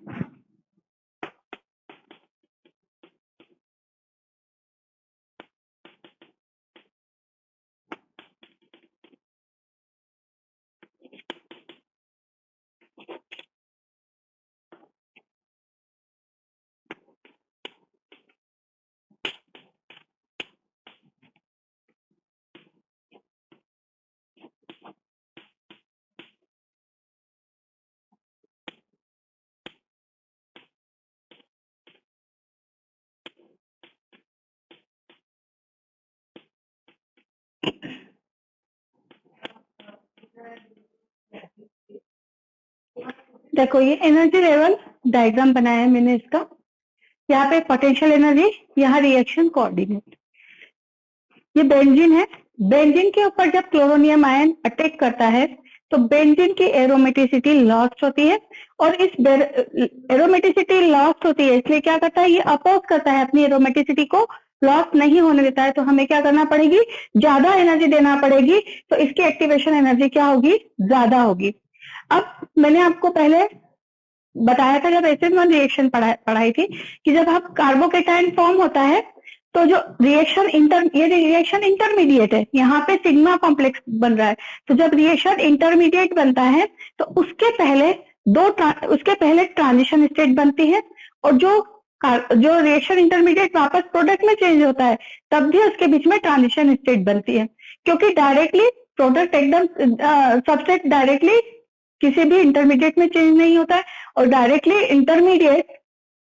देखो ये एनर्जी लेवल डायग्राम बनाया है मैंने इसका। यहाँ पे पोटेंशियल एनर्जी, यहाँ रिएक्शन कोऑर्डिनेट। ये बेंजीन है। बेंजीन के ऊपर जब क्लोरोनियम आयन अटैक करता है तो बेंजीन की एरोमेटिसिटी लॉस्ट होती है, और इस एरोमेटिसिटी लॉस्ट होती है इसलिए क्या करता है, ये अपोज करता है, अपनी एरोमेटिसिटी को लॉस नहीं होने देता है। तो हमें क्या करना पड़ेगी, ज्यादा एनर्जी देना पड़ेगी, तो इसकी एक्टिवेशन एनर्जी क्या होगी, ज्यादा होगी। अब मैंने आपको पहले बताया था जब SN1 रिएक्शन पढ़ाई थी कि जब आप कार्बोकेटाइन फॉर्म होता है तो जो ये रिएक्शन इंटरमीडिएट है, यहाँ पे सिग्मा कॉम्प्लेक्स बन रहा है। तो जब रिएक्शन इंटरमीडिएट बनता है तो उसके पहले ट्रांजिशन स्टेट बनती है, और जो रिएक्शन इंटरमीडिएट वापस प्रोडक्ट में चेंज होता है तब भी उसके बीच में ट्रांजिशन स्टेट बनती है, क्योंकि डायरेक्टली प्रोडक्ट एकदम सबस्ट्रेट डायरेक्टली किसी भी इंटरमीडिएट में चेंज नहीं होता है, और डायरेक्टली इंटरमीडिएट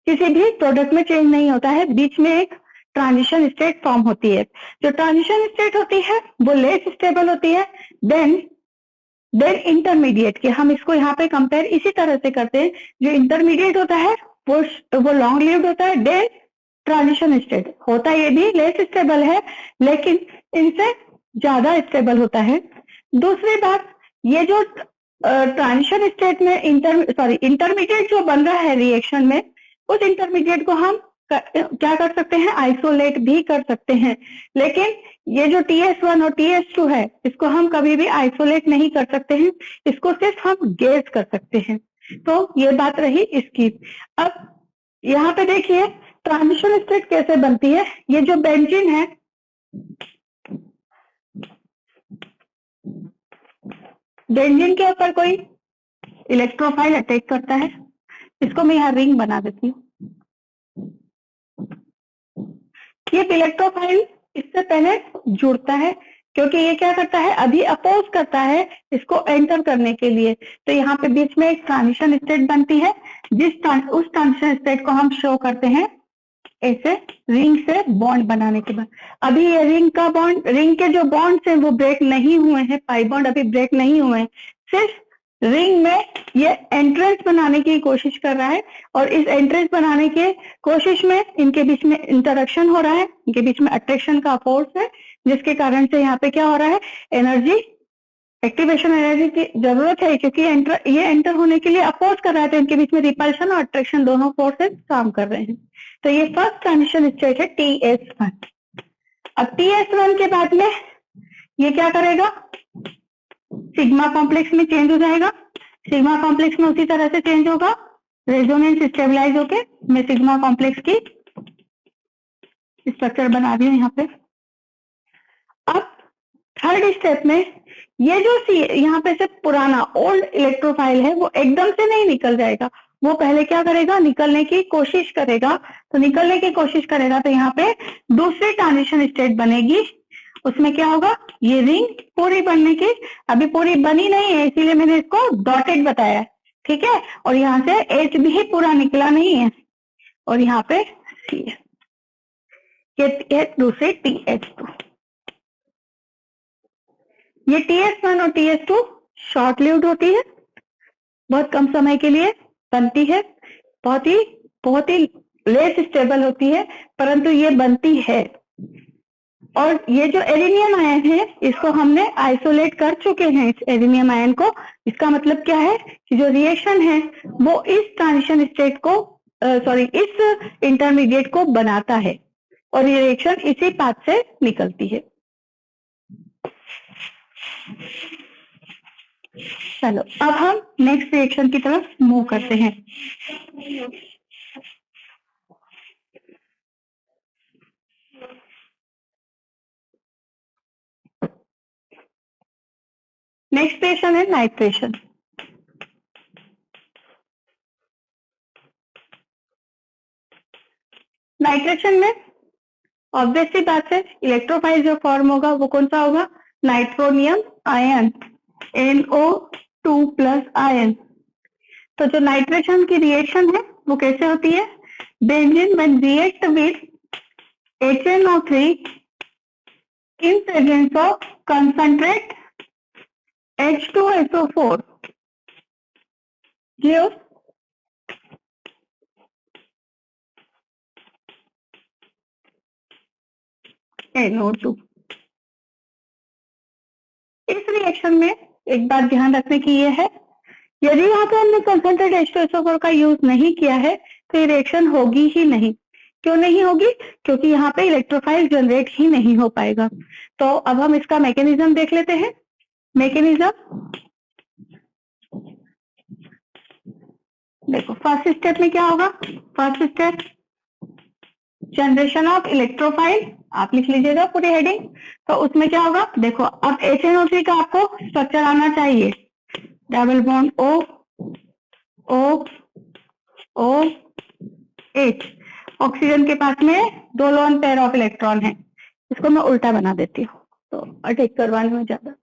किसी भी प्रोडक्ट में चेंज नहीं होता है, बीच में एक ट्रांजिशन स्टेट फॉर्म होती है। जो ट्रांजिशन स्टेट होती है वो लेस स्टेबल होती है देन इंटरमीडिएट की। हम इसको यहाँ पे कंपेयर इसी तरह से करते हैं, जो इंटरमीडिएट होता है वो लॉन्ग लिव्ड होता है, देन ट्रांजिशन स्टेट होता है, ये भी लेस स्टेबल है लेकिन इनसे ज्यादा स्टेबल होता है। दूसरी बात, ये जो ट्रांजिशन स्टेट में इंटरमीडिएट जो बन रहा है रिएक्शन में, उस इंटरमीडिएट को हम क्या कर सकते हैं, आइसोलेट भी कर सकते हैं। लेकिन ये जो TS1 और TS2 है इसको हम कभी भी आइसोलेट नहीं कर सकते हैं, इसको सिर्फ हम गेज कर सकते हैं। तो ये बात रही इसकी। अब यहाँ पे देखिए ट्रांजिशन स्टेट कैसे बनती है। ये जो बेंजीन है, बेंजीन के ऊपर कोई इलेक्ट्रोफाइल अटैक करता है, इसको मैं यहाँ रिंग बना देती हूँ। ये इलेक्ट्रोफाइल इससे पहले जुड़ता है, क्योंकि ये क्या करता है, अभी अपोज करता है इसको एंटर करने के लिए। तो यहाँ पे बीच में एक ट्रांजिशन स्टेट बनती है, उस ट्रांजिशन स्टेट को हम शो करते हैं ऐसे रिंग से बॉन्ड बनाने के बाद। अभी ये रिंग के जो बॉन्ड्स हैं वो ब्रेक नहीं हुए हैं, पाई बॉन्ड अभी ब्रेक नहीं हुए हैं, सिर्फ रिंग में ये एंट्रेंस बनाने की कोशिश कर रहा है, और इस एंट्रेंस बनाने के कोशिश में इनके बीच में इंटरेक्शन हो रहा है, इनके बीच में अट्रैक्शन का फोर्स है, जिसके कारण से यहाँ पे क्या हो रहा है, एनर्जी, एक्टिवेशन एनर्जी की जरूरत है, क्योंकि ये एंटर होने के लिए अपोज कर रहा है, तो इनके बीच में रिपल्शन और अट्रैक्शन दोनों फोर्सेस काम कर रहे हैं। तो ये फर्स्ट ट्रांजिशन स्टेट है TS1। अब TS1 के बाद में ये क्या करेगा, सिग्मा कॉम्प्लेक्स में चेंज हो जाएगा, सिग्मा कॉम्प्लेक्स में उसी तरह से चेंज होगा, रेजोनेंस स्टेबलाइज होके मैं सिग्मा कॉम्प्लेक्स की स्ट्रक्चर बना रही हूँ यहाँ पे। अब थर्ड स्टेप में ये जो यहाँ पे से पुराना ओल्ड इलेक्ट्रोफाइल है वो एकदम से नहीं निकल जाएगा, वो पहले क्या करेगा, निकलने की कोशिश करेगा। तो निकलने की कोशिश करेगा तो यहाँ पे दूसरी ट्रांजिशन स्टेट बनेगी, उसमें क्या होगा, ये रिंग पूरी बनने की, अभी पूरी बनी नहीं है इसीलिए मैंने इसको डॉटेड बताया है, ठीक है, और यहाँ से H भी पूरा निकला नहीं है, और यहाँ पे C है, ये दूसरी TH2। ये TS1 और TS2 शॉर्ट लिव्ड होती है, बहुत कम समय के लिए बनती है, बहुत ही लेस स्टेबल होती है, परंतु ये बनती है। और ये जो एरिनियम आयन है इसको हमने आइसोलेट कर चुके हैं, इस एरिनियम आयन को। इसका मतलब क्या है कि जो रिएक्शन है वो इस ट्रांजिशन स्टेट को इस इंटरमीडिएट को बनाता है, और ये रिएक्शन इसी पाथ से निकलती है। चलो अब हम नेक्स्ट रिएक्शन की तरफ मूव करते हैं। नेक्स्ट रिएक्शन है नाइट्रेशन। नाइट्रेशन में ऑब्वियस सी बात है, इलेक्ट्रोफाइल जो फॉर्म होगा वो कौन सा होगा, नाइट्रोनियम आयन, NO2+ आयन। तो जो नाइट्रेशन की रिएक्शन है वो कैसे होती है, benzene when react with HNO3 in presence of concentrate H2SO4 gives NO2। इस रिएक्शन में एक बात ध्यान रखने की ये है, यदि यहाँ पे हमने कंसंट्रेट H2SO4 का यूज नहीं किया है तो ये रिएक्शन होगी ही नहीं। क्यों नहीं होगी, क्योंकि यहाँ पे इलेक्ट्रोफाइल जनरेट ही नहीं हो पाएगा। तो अब हम इसका मैकेनिज्म देख लेते हैं। मैकेनिज्म देखो, फर्स्ट स्टेप में क्या होगा, first step generation of electrophile, आप लिख लीजिएगा पूरी हेडिंग। तो उसमें क्या होगा, देखो अब HNO3 का आपको स्ट्रक्चर आना चाहिए, डबल बॉन्ड OH, ऑक्सीजन के पास में 2 लोन पेयर ऑफ इलेक्ट्रॉन है। इसको मैं उल्टा बना देती हूँ तो अटैक करवाने में ज्यादा।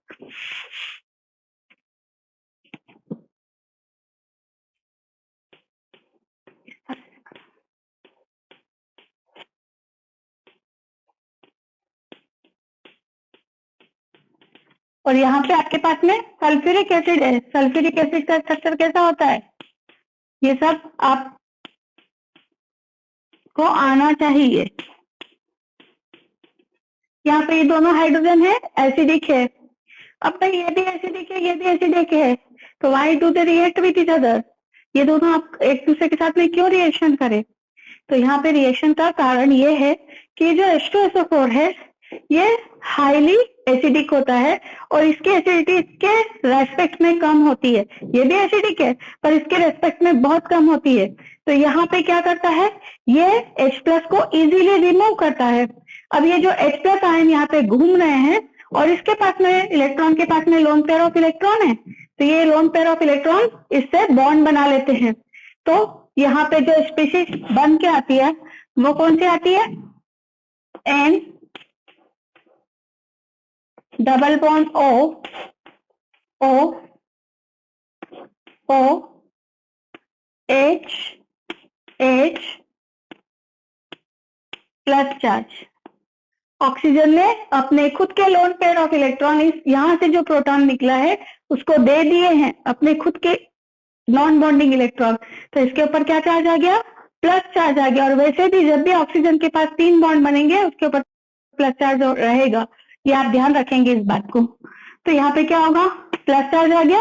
और यहाँ पे आपके पास में सल्फ्यूरिक एसिड है। सल्फ्यूरिक एसिड का स्ट्रक्चर कैसा होता है, ये सब आपको आना चाहिए। यहाँ पे ये दोनों हाइड्रोजन है, एसिडिक है। अब भाई ये भी एसिडिक है, ये भी एसिडिक है, तो why do they react with each other, ये दोनों आप एक दूसरे के साथ में क्यों रिएक्शन करें। तो यहाँ पे रिएक्शन का कारण ये है कि जो H2SO4 है ये हाईली एसिडिक होता है, और इसकी एसिडिटी इसके रेस्पेक्ट में कम होती है। ये भी एसिडिक है पर इसके रेस्पेक्ट में बहुत कम होती है। तो यहाँ पे क्या करता है, ये H+ को इजीली रिमूव करता है। अब ये जो H+ आयन यहाँ पे घूम रहे हैं और इसके पास में इलेक्ट्रॉन के पास में लोन पेयर ऑफ इलेक्ट्रॉन है, तो ये लोन पेयर ऑफ इलेक्ट्रॉन इससे बॉन्ड बना लेते हैं। तो यहाँ पे जो स्पीशीज बन के आती है वो कौन सी आती है, N double bond O H plus charge. Oxygen ने अपने खुद के लोन पेयर ऑफ इलेक्ट्रॉन इस यहाँ से जो प्रोटॉन निकला है उसको दे दिए हैं अपने खुद के नॉन बॉन्डिंग इलेक्ट्रॉन, तो इसके ऊपर क्या चार्ज आ गया, प्लस चार्ज आ गया। और वैसे भी जब भी ऑक्सीजन के पास 3 बॉन्ड बनेंगे उसके ऊपर प्लस चार्ज रहेगा, ये आप ध्यान रखेंगे इस बात को। तो यहाँ पे क्या होगा, प्लस चार्ज आ गया।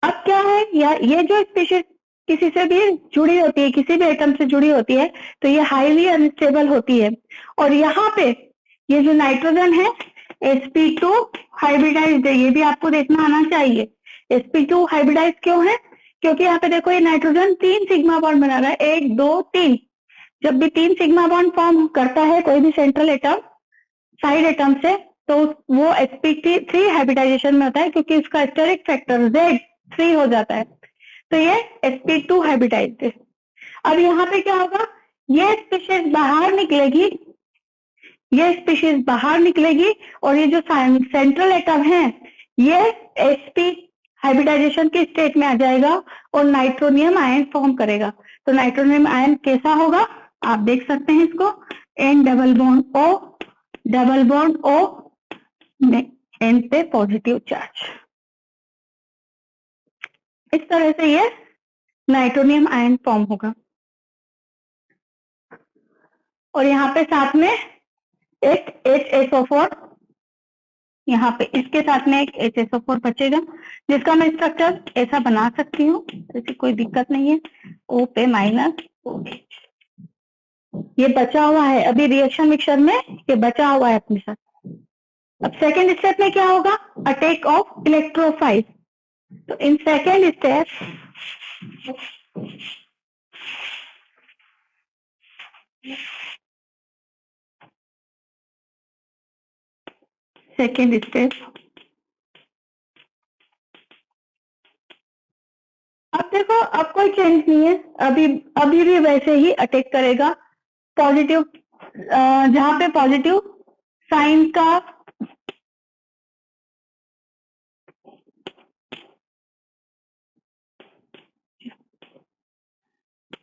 अब क्या है, ये जो स्पीशीज किसी से भी जुड़ी होती है, किसी भी एटम से जुड़ी होती है, तो ये हाईली अनस्टेबल होती है। और यहाँ पे ये जो नाइट्रोजन है sp2 हाइब्रिडाइज्ड है, ये भी आपको देखना आना चाहिए। sp2 हाइब्रिडाइज क्यों है, क्योंकि यहाँ पे देखो ये नाइट्रोजन 3 सिग्मा बॉन्ड बना रहा है, 1 2 3। जब भी 3 सिग्मा बॉन्ड फॉर्म करता है कोई भी सेंट्रल एटम साइड एटम से, तो वो sp3 हाइब्रिडाइजेशन में होता है, क्योंकि उसका स्टेरिक फैक्टर Z3 हो जाता है। तो ये sp2 हाइब्रिडाइज्ड है। अब यहाँ पे क्या होगा, ये स्पीशीज बाहर निकलेगी, ये स्पीशीज बाहर निकलेगी, और ये जो सेंट्रल एटम है ये sp हाइब्रिडाइजेशन की स्टेट में आ जाएगा और नाइट्रोनियम आयन फॉर्म करेगा। तो नाइट्रोनियम आयन कैसा होगा, आप देख सकते हैं इसको, N double bond O N पे पॉजिटिव चार्ज। इस तरह से ये नाइट्रोनियम आयन फॉर्म होगा। और यहाँ पे साथ में एक HSO4, यहाँ पे इसके साथ में एक HSO4 बचेगा, जिसका मैं स्ट्रक्चर ऐसा बना सकती हूँ, ऐसी कोई दिक्कत नहीं है। O पे माइनस OH ये बचा हुआ है, अभी रिएक्शन मिक्सचर में ये बचा हुआ है अपने साथ। अब सेकेंड स्टेप में क्या होगा, अटैक ऑफ इलेक्ट्रोफाइल। तो इन सेकेंड स्टेप अब देखो, अब कोई चेंज नहीं है, अभी भी वैसे ही अटैक करेगा। पॉजिटिव, जहां पे पॉजिटिव साइन का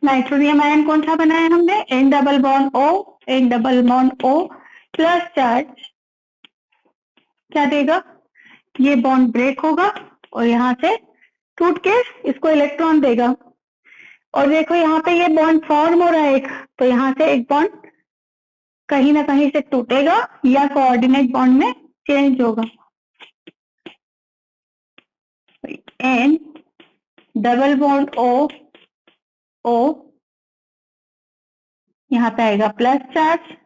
नाइट्रोनियम आयन कौन सा बनाया हमने, N double bond O plus charge क्या देगा, ये बॉन्ड ब्रेक होगा और यहाँ से टूट के इसको इलेक्ट्रॉन देगा। और देखो यहाँ पे ये बॉन्ड फॉर्म हो रहा है एक, तो यहाँ से एक बॉन्ड कहीं ना कहीं से टूटेगा या कोऑर्डिनेट बॉन्ड में चेंज होगा। N डबल बॉन्ड O यहाँ पे आएगा प्लस चार्ज।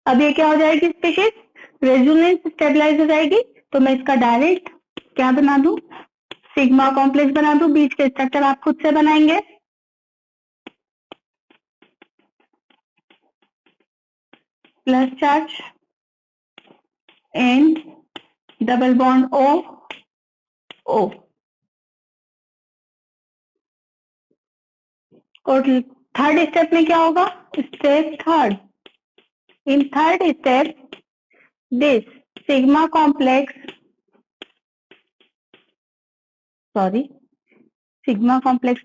अब ये क्या हो जाएगी, स्पीशीज रेजोनेंस स्टेबलाइज हो जाएगी। तो मैं इसका डायरेक्ट क्या बना दूं, सिग्मा कॉम्प्लेक्स बना दूं, बीच के स्ट्रक्चर आप खुद से बनाएंगे। Plus charge N double bond O और थर्ड स्टेप में क्या होगा, step third, in third step this sigma complex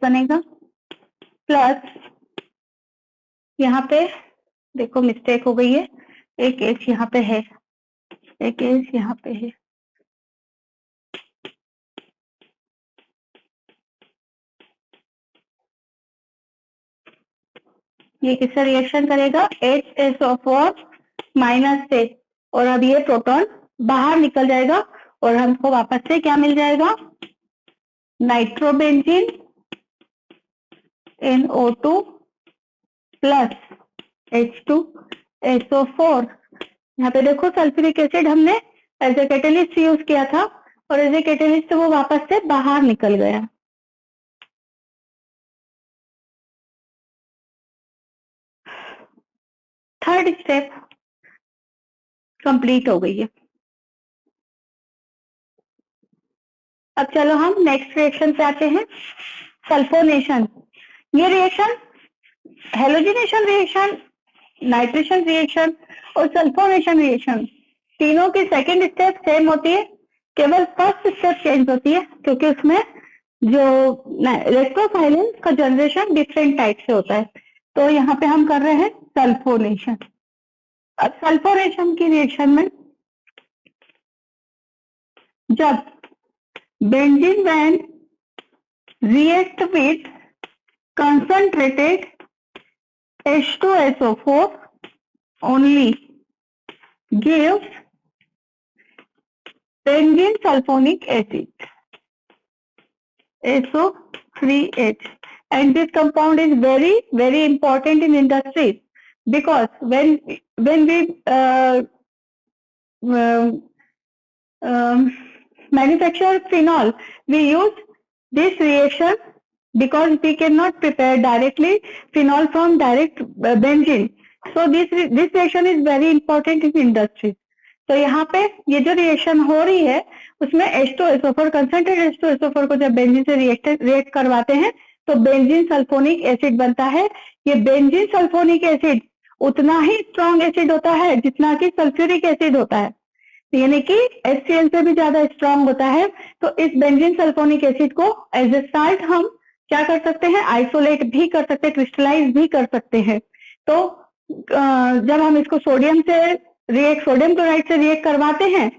बनेगा प्लस, यहाँ पे देखो मिस्टेक हो गई है, एक एच यहाँ पे है, एक एच यहाँ पे है। ये किससे रिएक्शन करेगा, HSO4 माइनस से, और अब ये प्रोटॉन बाहर निकल जाएगा और हमको वापस से क्या मिल जाएगा, नाइट्रोबेंजीन NO2 प्लस H2SO4। यहाँ पे देखो सल्फ्यूरिक एसिड हमने एज ए कैटेलिस्ट यूज किया था और एज ए कैटेलिस्ट वो वापस से बाहर निकल गया। थर्ड स्टेप कंप्लीट हो गई है। अब चलो हम नेक्स्ट रिएक्शन पे आते हैं, सल्फोनेशन। ये reaction halogenation reaction, nitration reaction और सल्फोनेशन रिएक्शन तीनों की सेकेंड स्टेप सेम होती है, केवल फर्स्ट स्टेप चेंज होती है क्योंकि उसमें जो इलेक्ट्रोफाइलेंस का जनरेशन डिफरेंट टाइप से होता है। तो यहाँ पे हम कर रहे हैं सल्फोनेशन। अब सल्फोनेशन की रिएक्शन में जब benzene when react with concentrated H2SO4 only gives benzene sulfonic acid SO3H, and this compound is very important in industries because when we manufacture phenol, we use this reaction because we cannot prepare directly phenol from direct benzene. So this reaction is very important in industry. तो यहाँ पे ये जो reaction हो रही है उसमें H2SO4 concentrate H2SO4 को जब बेंजीन से रिएक्ट करवाते हैं तो बेंजीन सल्फोनिक एसिड बनता है। ये बेंजीन सल्फोनिक एसिड उतना ही स्ट्रॉन्ग एसिड होता है जितना कि सल्फ्यूरिक एसिड होता है। यानी कि HCl से भी ज्यादा स्ट्रांग होता है। तो इस बेंजीन सल्फोनिक एसिड को एज ए साल्ट हम क्या कर सकते हैं, आइसोलेट भी कर सकते हैं, क्रिस्टलाइज भी कर सकते हैं। तो जब हम इसको सोडियम क्लोराइड से रिएक्ट करवाते हैं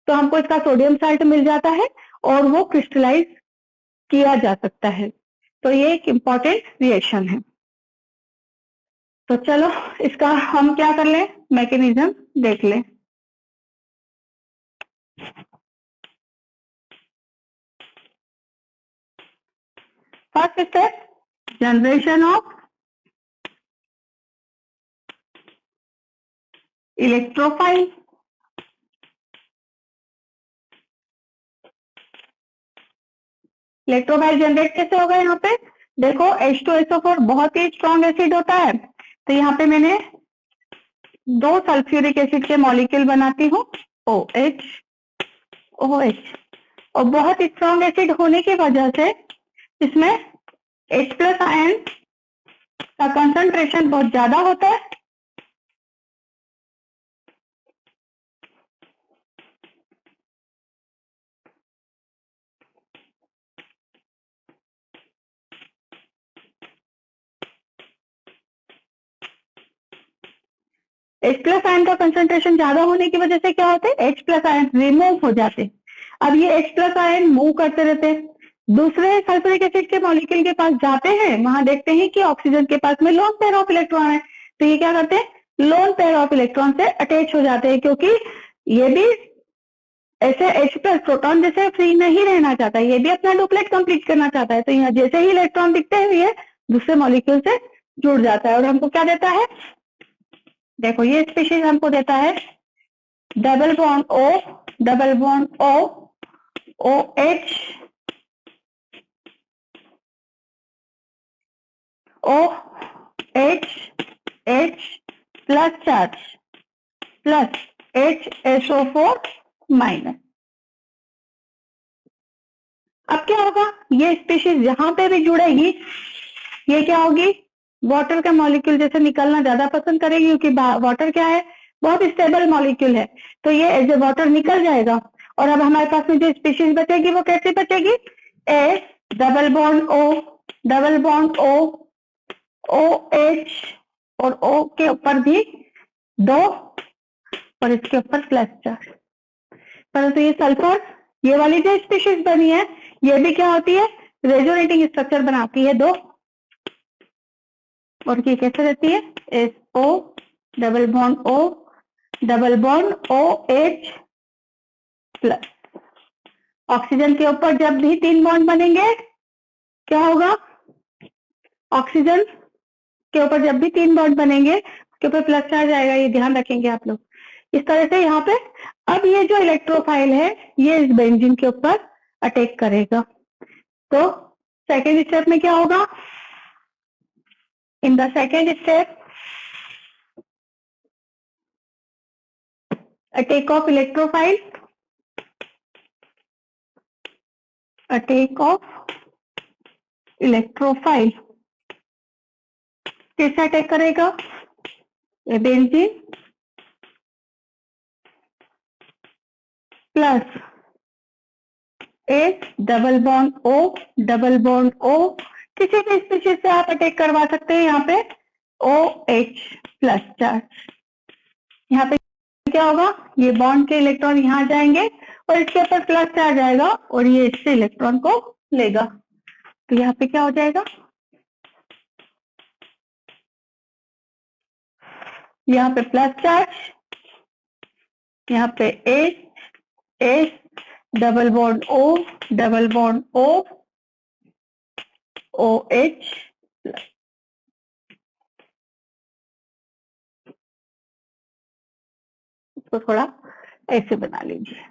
तो हमको इसका सोडियम साल्ट मिल जाता है और वो क्रिस्टलाइज किया जा सकता है। तो ये एक इम्पॉर्टेंट रिएक्शन है। तो चलो इसका हम क्या कर लें, मैकेनिज्म देख लें। First step, generation of electrophile. Electrophile generate कैसे होगा, यहाँ पे देखो H2SO4 बहुत ही स्ट्रॉन्ग एसिड होता है। तो यहाँ पे मैंने 2 सल्फ्यूरिक एसिड के मॉलिक्यूल बनाती हूँ, OH OH, और बहुत स्ट्रॉन्ग एसिड होने की वजह से इसमें H+ आयन का कंसंट्रेशन बहुत ज्यादा होता है। H+ आयन का कंसंट्रेशन ज्यादा होने की वजह से क्या होते हैं, H+ आयन रिमूव हो जाते हैं। अब ये H+ आयन मूव करते रहते हैं, दूसरे सल्फ्यूरिक एसिड के मॉलिक्यूल के पास जाते हैं, वहां देखते हैं कि ऑक्सीजन के पास में लोन पेयर ऑफ इलेक्ट्रॉन है। तो ये क्या करते हैं, लोन पेयर ऑफ इलेक्ट्रॉन से अटैच हो जाते हैं, क्योंकि ये भी ऐसे H+ प्रोटॉन जैसे फ्री नहीं रहना चाहता, ये भी अपना डुप्लेट कंप्लीट करना चाहता है। तो यहाँ जैसे ही इलेक्ट्रॉन दिखते हैं ये दूसरे मॉलिक्यूल से जुड़ जाता है और हमको क्या देता है, देखो ये स्पीशीज हमको देता है double bond O OH H plus charge plus HSO4 minus. अब क्या होगा, ये स्पीशीज जहां पे भी जुड़ेगी ये क्या होगी, वाटर का मॉलिक्यूल जैसे निकलना ज्यादा पसंद करेगी, क्योंकि वाटर क्या है, बहुत स्टेबल मॉलिक्यूल है। तो ये एज ए वाटर निकल जाएगा और अब हमारे पास में जो स्पीशीज बचेगी वो कैसे बचेगी, A double bond O OH और O के ऊपर भी 2 और इसके ऊपर प्लस चार्ज। परंतु ये सल्फर, ये वाली जो स्पीशीज बनी है ये भी क्या होती है, रेजोनेटिंग स्ट्रक्चर बनाती है 2, और ये कैसे रहती है, SO double bond OH plus. Oxygen के ऊपर जब भी 3 बॉन्ड बनेंगे क्या होगा, ऑक्सीजन के ऊपर जब भी 3 बॉन्ड बनेंगे उसके ऊपर प्लस चार्ज आएगा, ये ध्यान रखेंगे आप लोग। इस तरह से यहाँ पे अब ये जो इलेक्ट्रोफाइल है ये इस बेंजीन के ऊपर अटैक करेगा। तो सेकेंड स्टेप में क्या होगा, in the second step attack of electrophile कैसे अटैक करेगा, benzene plus H double bond O, किसी भी स्पीशीज से आप अटैक करवा सकते हैं। यहाँ पे OH प्लस चार्ज, यहाँ पे क्या होगा, ये बॉन्ड के इलेक्ट्रॉन यहाँ जाएंगे और इसके ऊपर प्लस चार्ज आएगा और ये इससे इलेक्ट्रॉन को लेगा। तो यहाँ पे क्या हो जाएगा, यहाँ पे प्लस चार्ज, यहाँ पे H double bond O OH plus. इसको थोड़ा ऐसे बना लीजिए।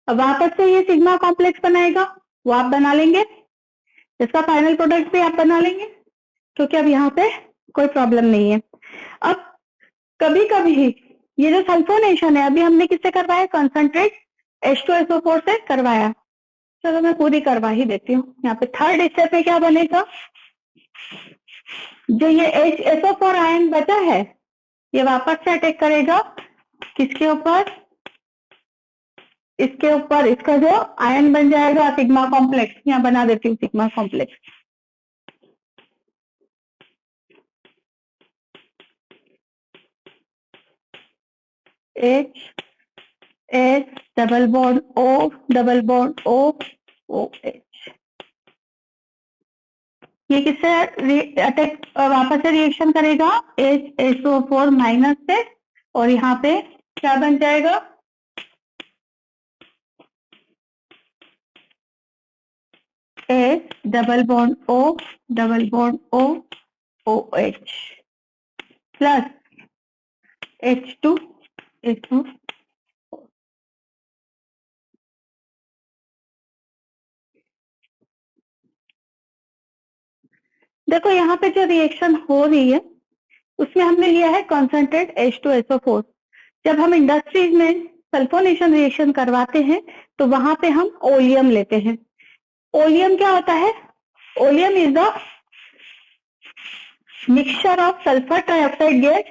अब वापस से ये सिग्मा कॉम्प्लेक्स बनाएगा, वो आप बना लेंगे, इसका फाइनल प्रोडक्ट भी आप बना लेंगे, क्योंकि अब यहाँ पे कोई प्रॉब्लम नहीं है। अब कभी कभी ये जो सल्फोनेशन है अभी हमने किससे करवाया, कंसंट्रेट H2SO4 से करवाया। चलो मैं पूरी करवा ही देती हूँ। यहाँ पे थर्ड स्टेप में क्या बनेगा, जो ये HSO4 आयन बचा है ये वापस से अटैक करेगा किसके ऊपर? इसके ऊपर इसका जो आयन बन जाएगा सिग्मा कॉम्प्लेक्स, यहाँ बना देती हूँ sigma complex. H H double bond O double bond O OH। ये किससे अटैक वापस से रिएक्शन करेगा? HSO4 माइनस से, और यहाँ पे क्या बन जाएगा? H double bond O double bond O OH plus H2SO। देखो यहाँ पे जो रिएक्शन हो रही है उसमें हमने लिया है कॉन्सेंट्रेट H2SO4। जब हम इंडस्ट्रीज में सल्फोनेशन रिएक्शन करवाते हैं तो वहां पे हम ओलियम लेते हैं। ओलियम क्या होता है? Oleum is the mixture of sulphur trioxide gas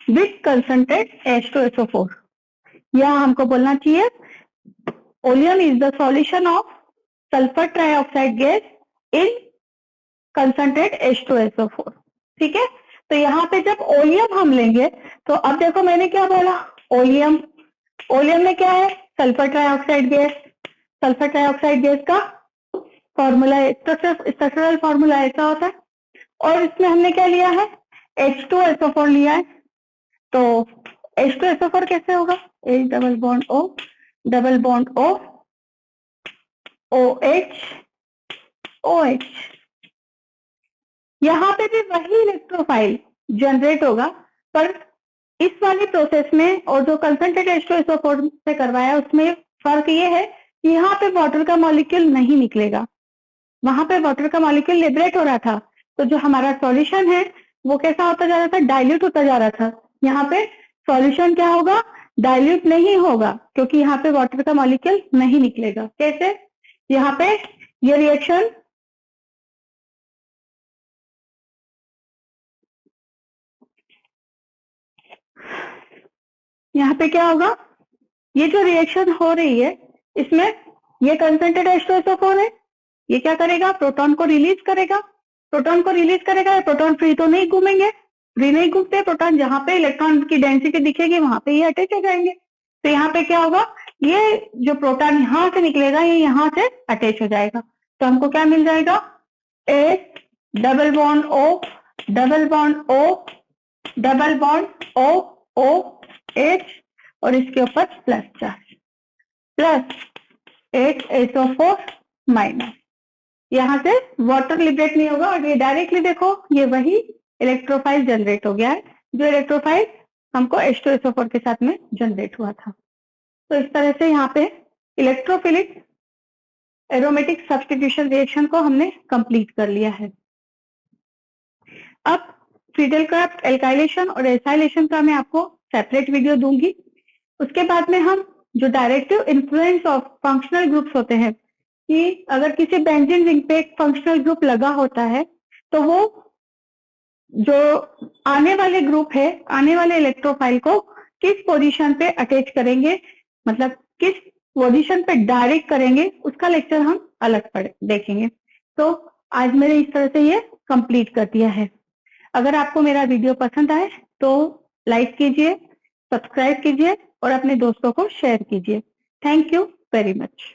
with concentrate H2SO4। यहाँ हमको बोलना चाहिए oleum is the solution of sulphur trioxide gas in concentrate H2SO4। ठीक है, तो यहाँ पे जब ओलियम हम लेंगे तो अब देखो मैंने क्या बोला, ओलियम, ओलियम में क्या है? Sulphur trioxide gas. Sulphur trioxide gas का फॉर्मूला स्ट्रक्चरल फॉर्मूला ऐसा होता है, और इसमें हमने क्या लिया है? H2SO4 लिया है। तो H2SO4 कैसे होगा? H double bond O double bond O OH OH। यहाँ पे भी वही इलेक्ट्रोफाइल जनरेट होगा, पर इस वाली प्रोसेस में और जो कंसंट्रेट H2SO4 से करवाया उसमें फर्क ये है कि यहाँ पे वाटर का मॉलिक्यूल नहीं निकलेगा, वहां पे वाटर का मॉलिक्यूल लिबरेट हो रहा था। तो जो हमारा सॉल्यूशन है वो कैसा होता जा रहा था? डाइल्यूट होता जा रहा था। यहाँ पे सॉल्यूशन क्या होगा? डाइल्यूट नहीं होगा, क्योंकि यहाँ पे वाटर का मॉलिक्यूल नहीं निकलेगा। कैसे? यहाँ पे ये रिएक्शन यहाँ पे क्या होगा? ये जो रिएक्शन हो रही है इसमें ये कंसंट्रेट H2SO4 है, ये क्या करेगा? प्रोटॉन को रिलीज करेगा। प्रोटॉन को रिलीज करेगा, प्रोटॉन फ्री तो नहीं घूमेंगे, फ्री नहीं घूमते प्रोटॉन, जहां पे इलेक्ट्रॉन की डेंसिटी दिखेगी वहां पे ये अटैच हो जाएंगे। तो यहाँ पे क्या होगा? ये जो प्रोटॉन यहाँ से निकलेगा ये यहाँ से अटैच हो जाएगा। तो हमको क्या मिल जाएगा? H double bond O double bond O double bond O OH, और इसके ऊपर plus charge, plus HSO4 minus. यहाँ से वाटर लिबरेट नहीं होगा, और ये डायरेक्टली देखो ये वही इलेक्ट्रोफाइल जनरेट हो गया है जो इलेक्ट्रोफाइल हमको H2SO4 के साथ में जनरेट हुआ था। तो इस तरह से यहाँ पे इलेक्ट्रोफिलिक एरोमेटिक सब्स्टिट्यूशन रिएक्शन को हमने कंप्लीट कर लिया है। अब फ्रीडल-क्राफ्ट एल्काइलेशन और एसाइलेशन का मैं आपको सेपरेट वीडियो दूंगी। उसके बाद में हम जो directive influence of functional groups होते हैं, कि अगर किसी बेंजीन रिंग पे एक फंक्शनल ग्रुप लगा होता है तो वो जो आने वाले ग्रुप है, आने वाले इलेक्ट्रोफाइल को किस पोजीशन पे अटैच करेंगे, मतलब किस पोजीशन पे डायरेक्ट करेंगे, उसका लेक्चर हम अलग देखेंगे। तो आज मैंने इस तरह से ये कंप्लीट कर दिया है। अगर आपको मेरा वीडियो पसंद आए तो लाइक कीजिए, सब्सक्राइब कीजिए और अपने दोस्तों को शेयर कीजिए। Thank you very much.